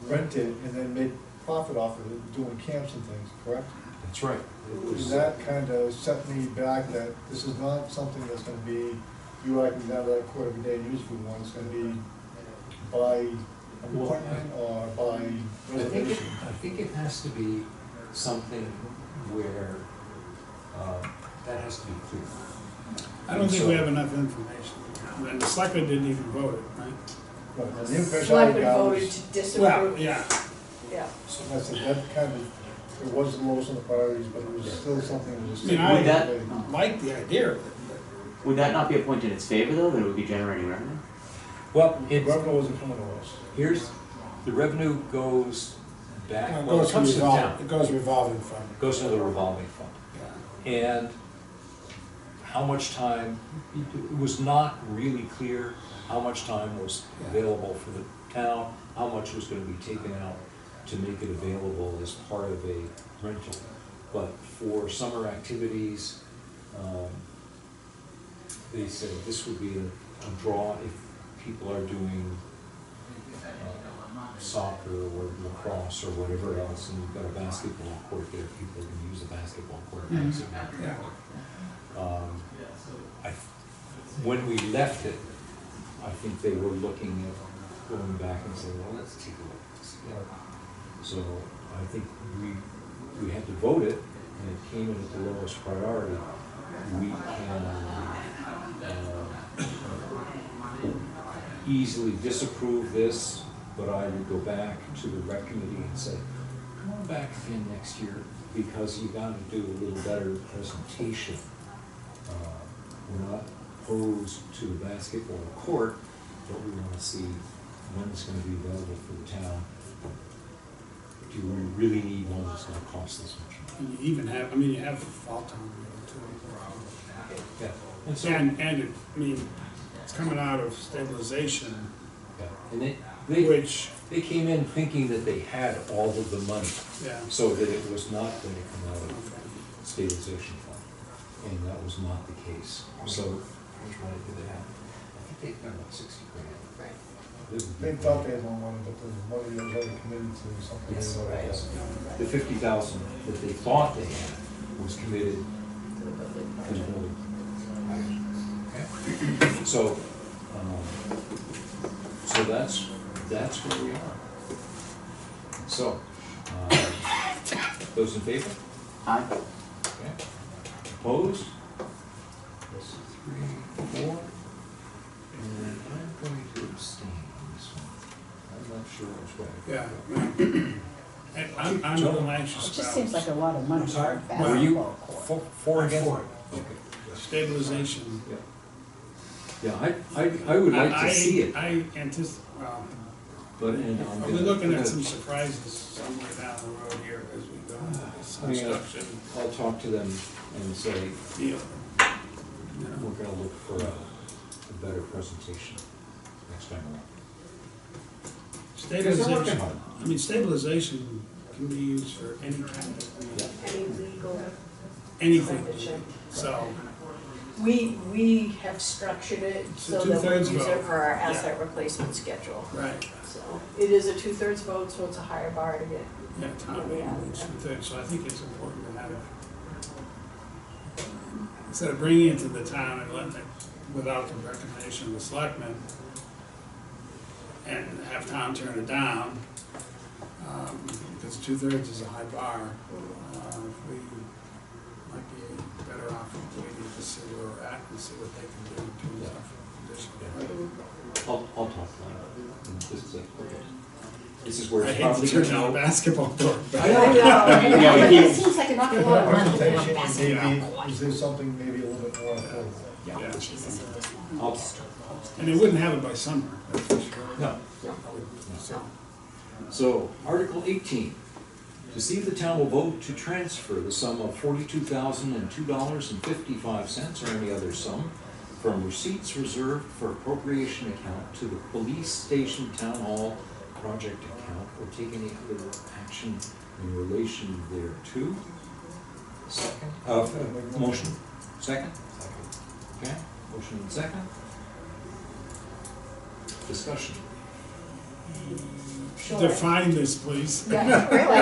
Speaker 5: rent it and then make profit off of it, doing camps and things, correct?
Speaker 1: That's right. It was,
Speaker 5: That kind of set me back that this is not something that's gonna be, you or I can down to that court every day and use if we want. It's gonna be by appointment or by reservation.
Speaker 1: I think it has to be something where that has to be clear.
Speaker 7: I don't think we have enough information. And the selectmen didn't even vote it, right?
Speaker 5: But the impression I
Speaker 6: selectmen
Speaker 5: got
Speaker 6: voted
Speaker 5: was,
Speaker 6: to disapprove.
Speaker 7: Yeah.
Speaker 6: Yeah.
Speaker 5: so I said, that kind of, it was the lowest on the priorities, but it was still something that was.
Speaker 7: I mean, I-
Speaker 8: Would that,
Speaker 7: Like the idea of it,
Speaker 8: would that not be a point in its favor, though, that it would be generating revenue?
Speaker 1: Well,
Speaker 5: The revenue wasn't coming to us.
Speaker 1: here's, the revenue goes back,
Speaker 7: but
Speaker 1: well, it comes to the town.
Speaker 7: it goes revolving fund.
Speaker 1: Goes to the revolving fund.
Speaker 7: Yeah.
Speaker 1: And how much time, it was not really clear how much time was available for the town, how much was gonna be taken out to make it available as part of a rental. But for summer activities, they said this would be a draw if people are doing soccer or lacrosse or whatever else, and you've got a basketball court there, people can use a basketball court.
Speaker 7: Yeah.
Speaker 1: When we left it, I think they were looking at going back and saying, well, let's take a look at this again. So I think we had to vote it, and it came in at the lowest priority. We can easily disapprove this, but I would go back to the rec committee and say, come on back again next year, because you gotta do a little better presentation. We're not opposed to the basketball court, but we wanna see when it's gonna be available for the town. Do we really need one that's gonna cost this much money?
Speaker 7: And you even have, you have fall time too.
Speaker 1: Yeah. And so,
Speaker 7: And it's coming out of stabilization,
Speaker 1: yeah, and they came in thinking that they had all of the money,
Speaker 7: yeah.
Speaker 1: so that it was not going to come out of stabilization fund, and that was not the case. So, how much money did they have? I think they've got about 60 grand.
Speaker 6: Right.
Speaker 5: They thought they had more money, but there's money that was already committed to something.
Speaker 1: Yes,
Speaker 5: they
Speaker 6: right.
Speaker 5: had.
Speaker 1: The 50,000 that they thought they had was committed
Speaker 6: To the building
Speaker 1: to the
Speaker 6: project.
Speaker 1: building. Okay. So that's where we are. So, those in favor?
Speaker 8: Aye.
Speaker 1: Okay. Opposed? 3, 4. And I'm going to abstain on this one. I'm not sure which way.
Speaker 7: Yeah. And I'm a little
Speaker 2: It
Speaker 7: anxious
Speaker 2: just
Speaker 7: about
Speaker 2: seems like a lot of money for a
Speaker 1: Were you
Speaker 2: basketball court.
Speaker 1: for again?
Speaker 3: For it.
Speaker 1: Okay.
Speaker 7: stabilization.
Speaker 1: Yeah. Yeah, I would like to see it,
Speaker 7: I anticipate, well,
Speaker 1: but, and I'm
Speaker 7: we're
Speaker 1: gonna.
Speaker 7: looking at
Speaker 1: gonna-
Speaker 7: some surprises somewhere down the road here as we go into this
Speaker 1: I mean,
Speaker 7: construction
Speaker 1: I'll talk to them and say,
Speaker 7: deal.
Speaker 1: we're gonna look for a better presentation next time around. Because they're working hard.
Speaker 7: Stabilization can be used for any kind of,
Speaker 6: Any legal
Speaker 7: anything,
Speaker 6: expenditure.
Speaker 7: so.
Speaker 6: We have structured it
Speaker 7: So
Speaker 6: so that we
Speaker 7: two-thirds
Speaker 6: use it
Speaker 7: vote.
Speaker 6: for our
Speaker 7: Yeah.
Speaker 6: asset replacement schedule.
Speaker 7: Right,
Speaker 6: So it is a 2/3 vote, so it's a higher bar to get.
Speaker 7: yeah, town meeting, so I think it's important to have it. Instead of bringing it to the town and letting it, without the recommendation of the selectmen, and have town turn it down, because 2/3 is a high bar, we might be better off waiting to see where we're at and see what they can do in terms of additional.
Speaker 1: I'll talk to them. And this is where
Speaker 7: I
Speaker 1: it's
Speaker 7: hate to
Speaker 1: probably
Speaker 7: turn
Speaker 1: gonna
Speaker 7: down a
Speaker 1: go.
Speaker 7: basketball court, but.
Speaker 1: I know.
Speaker 8: Yeah,
Speaker 2: But
Speaker 8: he-
Speaker 2: it seems like an awful lot of money for a
Speaker 5: Presentation,
Speaker 2: basketball
Speaker 5: maybe,
Speaker 2: court.
Speaker 5: is there something maybe a little bit more affordable?
Speaker 7: Yeah.
Speaker 1: I'll-
Speaker 7: And they wouldn't have it by summer, that's for sure.
Speaker 1: No.
Speaker 7: So,
Speaker 1: So, Article 18, to see if the town will vote to transfer the sum of $42,002.55 or any other sum from receipts reserved for appropriation account to the police station town hall project account or take any other action in relation thereto. Second, motion, second? Okay, motion and second. Discussion.
Speaker 6: Sure.
Speaker 7: define this, please.
Speaker 6: Yeah, really.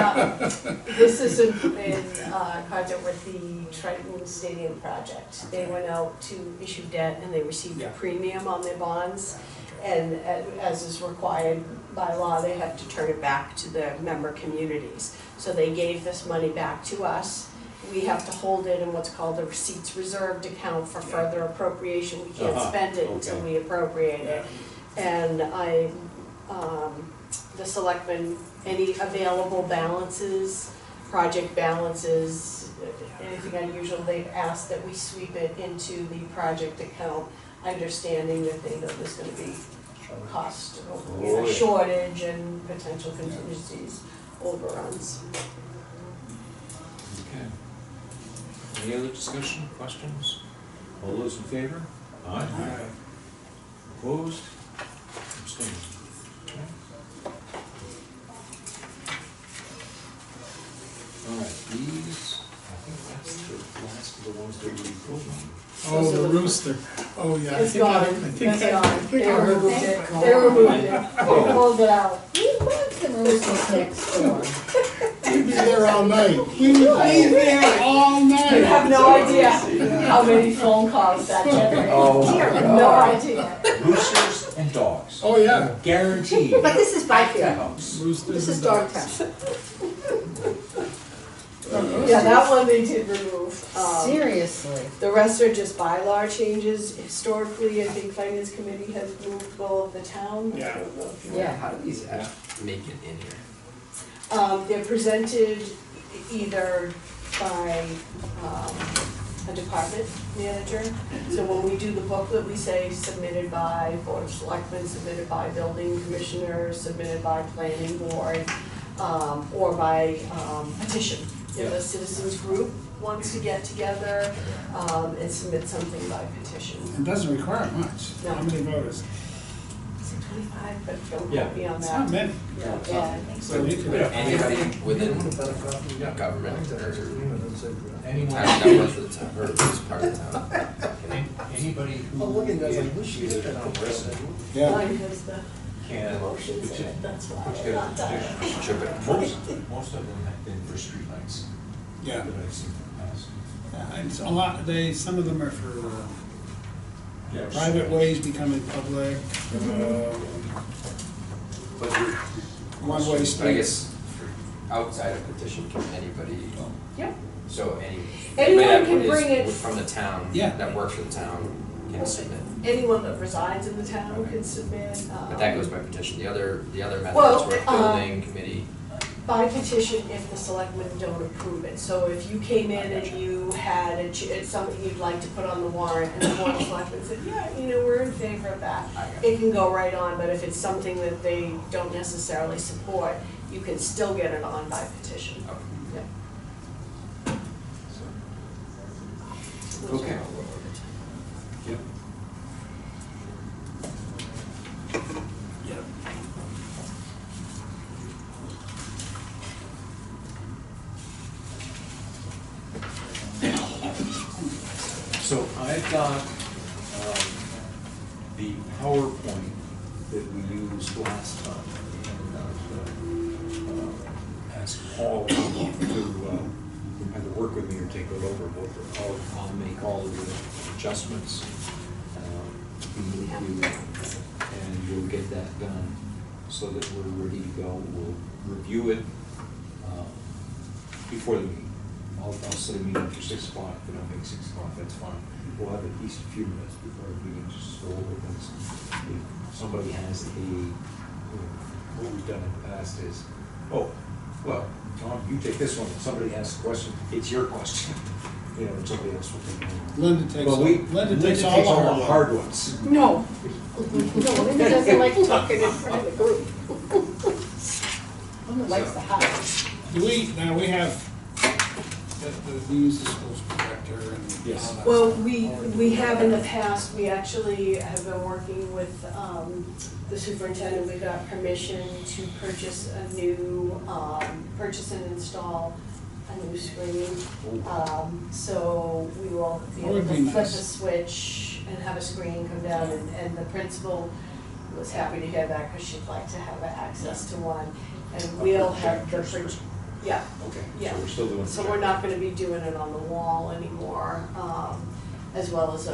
Speaker 6: This is in conjunct with the Triton Stadium project. They went out to issue debt and they received a premium on their bonds. And as is required by law, they have to turn it back to the member communities. So they gave this money back to us. We have to hold it in what's called a receipts reserved account for further appropriation. We can't spend it until
Speaker 1: Okay.
Speaker 6: we appropriate it. And the selectmen, any available balances, project balances, anything unusual, they've asked that we sweep it into the project account, understanding that they know there's gonna be cost,
Speaker 1: Oh, yeah.
Speaker 6: shortage and potential contingencies, overruns.
Speaker 1: Okay. Any other discussion, questions? All those in favor? Aye. Opposed? Abstained. Okay. the ones that we put on.
Speaker 7: Oh, the rooster. Oh, yeah.
Speaker 6: It's gone, it's gone. They
Speaker 2: Oh,
Speaker 6: removed
Speaker 2: thank
Speaker 6: it,
Speaker 2: God.
Speaker 6: they removed it,
Speaker 1: Oh.
Speaker 6: they pulled it out.
Speaker 2: We want the roosters next door.
Speaker 5: We'd be there all night.
Speaker 7: We would be there all night.
Speaker 6: You have no idea how many phone calls that generated.
Speaker 4: Oh,
Speaker 6: You have
Speaker 4: my
Speaker 6: no
Speaker 4: God.
Speaker 6: idea.
Speaker 1: Roosters and dogs.
Speaker 7: Oh, yeah.
Speaker 1: Guaranteed.
Speaker 2: But this is
Speaker 1: At the
Speaker 2: Byfield.
Speaker 1: house.
Speaker 7: Roosters
Speaker 2: This
Speaker 7: and
Speaker 2: is
Speaker 7: dogs.
Speaker 2: Dogtown.
Speaker 6: Yeah, that one they did remove.
Speaker 2: Seriously.
Speaker 6: The rest are just bylaw changes. Historically, I think Finance Committee has moved all of the town.
Speaker 7: Yeah.
Speaker 6: I don't know if you
Speaker 2: Yeah.
Speaker 4: How do these make it in here?
Speaker 6: They're presented either by a department manager. So when we do the booklet, we say submitted by Board of Selectmen, submitted by Building Commissioner, submitted by Planning Board, or by petition. If a citizens group wants to get together and submit something by petition.
Speaker 7: It doesn't require much.
Speaker 6: No.
Speaker 7: How many voters?
Speaker 6: Is it 25? But don't
Speaker 1: Yeah.
Speaker 6: quote me on
Speaker 7: It's
Speaker 6: that.
Speaker 7: not many.
Speaker 6: Yeah.
Speaker 7: So you could.
Speaker 4: Anybody within government or
Speaker 3: Anyone,
Speaker 4: town that works for the town, or is part of the town?
Speaker 3: anybody who
Speaker 5: Oh, look at that,
Speaker 3: is
Speaker 5: like, wish you
Speaker 3: either
Speaker 5: did that.
Speaker 3: town resident
Speaker 5: Yeah.
Speaker 6: Mine has the
Speaker 3: can
Speaker 6: emotions in
Speaker 3: petition,
Speaker 6: it, that's why.
Speaker 3: put together a petition.
Speaker 4: Sure, but
Speaker 3: Most of them have been for streetlights
Speaker 7: Yeah.
Speaker 3: that I've seen in the past.
Speaker 7: Yeah, it's a lot, some of them are for
Speaker 1: Yeah,
Speaker 7: private ways becoming public,
Speaker 1: But you're,
Speaker 7: one-way
Speaker 4: But I
Speaker 7: streets.
Speaker 4: guess outside of petition, can anybody,
Speaker 6: Yep.
Speaker 4: so
Speaker 6: Anyone
Speaker 4: anybody
Speaker 6: can
Speaker 4: that
Speaker 6: bring it.
Speaker 4: is from the town,
Speaker 7: Yeah.
Speaker 4: that works for the town, can submit.
Speaker 6: Anyone that resides in the town can submit.
Speaker 4: But that goes by petition. The other
Speaker 6: Well,
Speaker 4: methods were building committee.
Speaker 6: By petition if the selectmen don't approve it. So if you came in and you had it's something you'd like to put on the warrant and the board of selectmen said, yeah, we're in favor of that, it can go right on, but if it's something that they don't necessarily support, you can still get it on by petition.
Speaker 4: Okay.
Speaker 6: Yep.
Speaker 1: Okay. Yep. Yep. So I've got the PowerPoint that we used last time. And I've asked Paul to either work with me or take it over. I'll make all of the adjustments in with you, and we'll get that done so that we're ready to go. We'll review it before the meeting. I'll set a meeting for 6 o'clock, but I'll make 6 o'clock, that's fine. We'll have at least a few minutes before the meeting, just go over things. If somebody has what we've done in the past is, oh, well, Tom, you take this one, if somebody asks a question, it's your question. And somebody else will take it.
Speaker 7: Linda takes,
Speaker 1: Well,
Speaker 7: Linda takes all
Speaker 1: the
Speaker 7: of them.
Speaker 1: hard ones.
Speaker 2: No. No, Linda doesn't like talking in front of the group. Linda likes the house.
Speaker 7: We have, we use the school's projector and
Speaker 1: Yes.
Speaker 7: all that
Speaker 6: Well,
Speaker 7: stuff.
Speaker 6: we have in the past, we actually have been working with the superintendent. We got permission to purchase a new, purchase and install a new screen. So we will be
Speaker 7: That
Speaker 6: able
Speaker 7: would
Speaker 6: to
Speaker 7: be
Speaker 6: flip a
Speaker 7: nice.
Speaker 6: switch and have a screen come down, and the principal was happy to hear that because she'd like to have access to one. And we'll have the, yeah.
Speaker 1: Okay,
Speaker 6: Yeah.
Speaker 1: so we're still doing.
Speaker 6: So we're not gonna be doing it on the wall anymore, as well as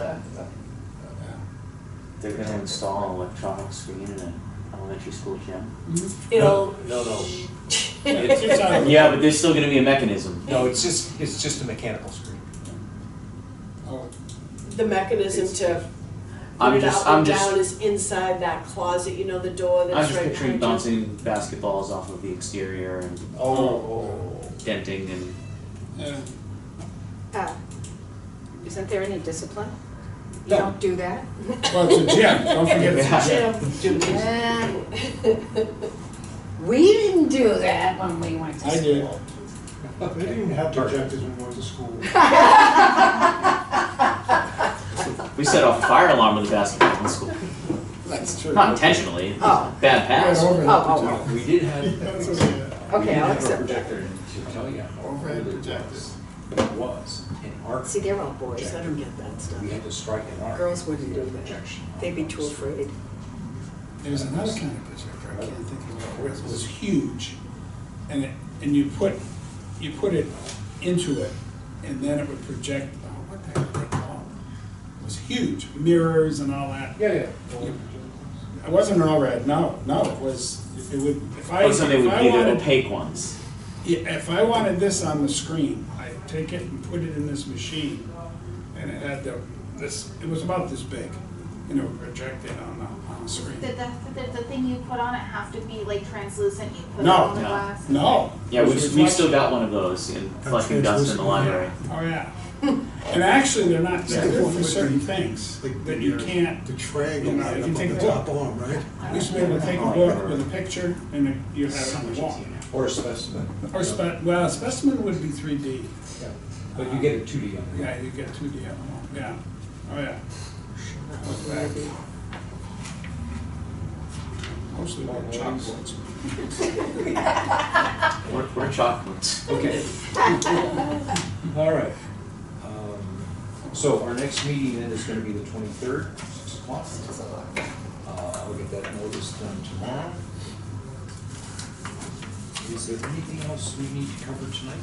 Speaker 8: They're gonna install an electronic screen in an elementary school gym.
Speaker 6: it'll.
Speaker 1: No.
Speaker 7: It's out of-
Speaker 8: Yeah, but there's still gonna be a mechanism.
Speaker 1: No, it's just a mechanical screen.
Speaker 7: Oh,
Speaker 6: The mechanism to put
Speaker 8: I'm
Speaker 6: it
Speaker 8: just,
Speaker 6: out
Speaker 8: I'm
Speaker 6: and
Speaker 8: just,
Speaker 6: down is inside that closet, the door
Speaker 8: I'm
Speaker 6: that's
Speaker 8: just
Speaker 6: right
Speaker 8: picturing
Speaker 6: behind you.
Speaker 8: bouncing basketballs off of the exterior and denting and,
Speaker 7: yeah.
Speaker 2: Isn't there any discipline? You
Speaker 7: No.
Speaker 2: don't do that?
Speaker 7: Well, it's a gym, don't forget it's a gym.
Speaker 6: Jim,
Speaker 2: We didn't do that when we went to
Speaker 7: I did.
Speaker 2: school.
Speaker 5: They didn't even have projectors when we went to school.
Speaker 8: we set off a fire alarm with a basketball in school.
Speaker 7: That's true.
Speaker 8: Not intentionally, it was
Speaker 2: Oh.
Speaker 8: a bad pass.
Speaker 2: Oh,
Speaker 1: We did have,
Speaker 7: That's okay.
Speaker 2: Okay, I'll
Speaker 1: a
Speaker 2: accept that.
Speaker 1: projector to tell you how
Speaker 7: Overhead
Speaker 1: really it
Speaker 7: projector.
Speaker 1: was. was in our.
Speaker 2: See, they're all boys, I don't get that
Speaker 1: We
Speaker 2: stuff.
Speaker 1: had to strike in our.
Speaker 2: Girls wouldn't do that.
Speaker 1: Projection.
Speaker 2: They'd be too afraid.
Speaker 7: There's another kind of projector, I can't think of what it was. It was huge, and you put it into it, and then it would project, oh, what the heck did they call it? It was huge, mirrors and all that.
Speaker 1: Yeah, yeah.
Speaker 7: It wasn't all red, no, it was, it would, if I,
Speaker 8: Oh, so they
Speaker 7: if
Speaker 8: would
Speaker 7: I
Speaker 8: be the
Speaker 7: wanted,
Speaker 8: opaque ones.
Speaker 7: yeah, if I wanted this on the screen, I'd take it and put it in this machine, and it had this, it was about this big, projected on the screen.
Speaker 9: Did the thing you put on it have to be like translucent, you put it
Speaker 7: No.
Speaker 9: on the
Speaker 8: No.
Speaker 9: glass?
Speaker 7: No.
Speaker 8: Yeah,
Speaker 7: it was
Speaker 8: we've still
Speaker 7: reflection.
Speaker 8: got one of those in collecting dust in the library.
Speaker 7: Oh, yeah. And actually, they're not,
Speaker 3: Yeah.
Speaker 7: they're for certain things that you can't.
Speaker 3: The triangle
Speaker 7: You know,
Speaker 3: right
Speaker 7: you
Speaker 3: up
Speaker 7: can
Speaker 3: on
Speaker 7: take
Speaker 3: the
Speaker 7: a
Speaker 3: top
Speaker 7: look.
Speaker 3: arm, right?
Speaker 7: I used to be able to take a book with a picture and you have it on the wall.
Speaker 1: Or a specimen.
Speaker 7: Or a specimen would be 3D.
Speaker 1: Yeah. But you get a 2D on it.
Speaker 7: Yeah, you get 2D on the wall, yeah. Oh, yeah. That was back. Mostly with chocolates.
Speaker 8: We're chocolates.
Speaker 1: Okay. All right. So our next meeting then is gonna be the 23rd, 6 o'clock. I'll get that notice done tomorrow. Is there anything else we need to cover tonight?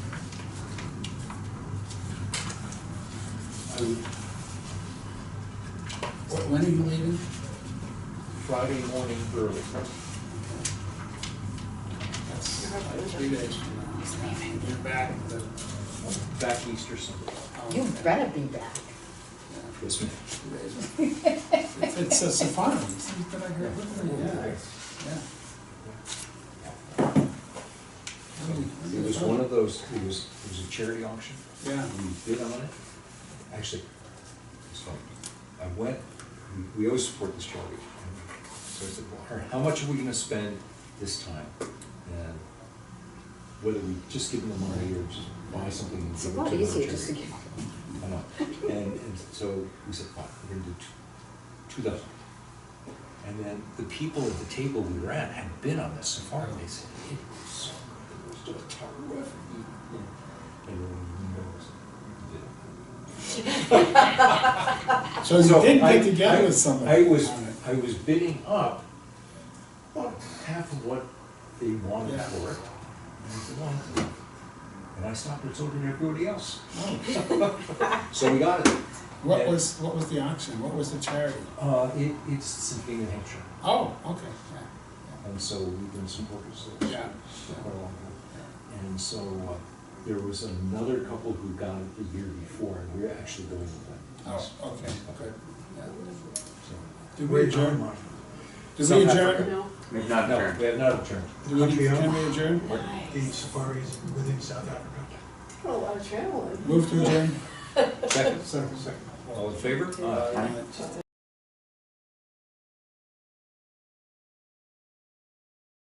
Speaker 7: When are you leaving?
Speaker 1: Friday morning early.
Speaker 7: That's 3 days from now. You're back
Speaker 1: Back Easter Sunday.
Speaker 2: You better be back.
Speaker 1: Yes, ma'am.
Speaker 7: It's a safari. But I heard,
Speaker 1: It was one of those, it was a charity auction.
Speaker 7: Yeah.
Speaker 1: We bid on it. Actually, it's funny. I went, we always support this charity. So I said, well, all right, how much are we gonna spend this time? And whether we just give them the money or just buy something and
Speaker 2: It's
Speaker 1: give
Speaker 2: a
Speaker 1: it
Speaker 2: lot
Speaker 1: to them.
Speaker 2: easier just to give.
Speaker 1: I know. And so we said, fine, we're gonna do 2,000. And then the people at the table we were at had been on this safari. They said, it was so terrific. And
Speaker 7: So you did get together with somebody
Speaker 1: I was
Speaker 7: on it.
Speaker 1: I was bidding up about half of what they wanted
Speaker 7: Yeah.
Speaker 1: for it. And I said, well, and I stopped and so did everybody else. So we got it.
Speaker 7: What was the auction? What was the charity?
Speaker 1: It's simply New Hampshire.
Speaker 7: Oh, okay, yeah.
Speaker 1: And so we've been supporters of
Speaker 7: Yeah.
Speaker 1: for quite a long time. And so there was another couple who got it the year before, and we're actually going with them.
Speaker 7: Oh, okay, good. Yeah.
Speaker 1: So,
Speaker 7: Did we adjourn? Did we
Speaker 1: South
Speaker 7: adjourn?
Speaker 1: Africa.
Speaker 6: No.
Speaker 8: We've not
Speaker 1: No,
Speaker 8: adjourned.
Speaker 1: we have not adjourned.
Speaker 7: Can we adjourn?
Speaker 3: The safaris within South Africa.
Speaker 6: A lot of traveling.
Speaker 7: Move to adjourn?
Speaker 1: Second,
Speaker 3: Second.
Speaker 1: all in favor?
Speaker 7: Aye.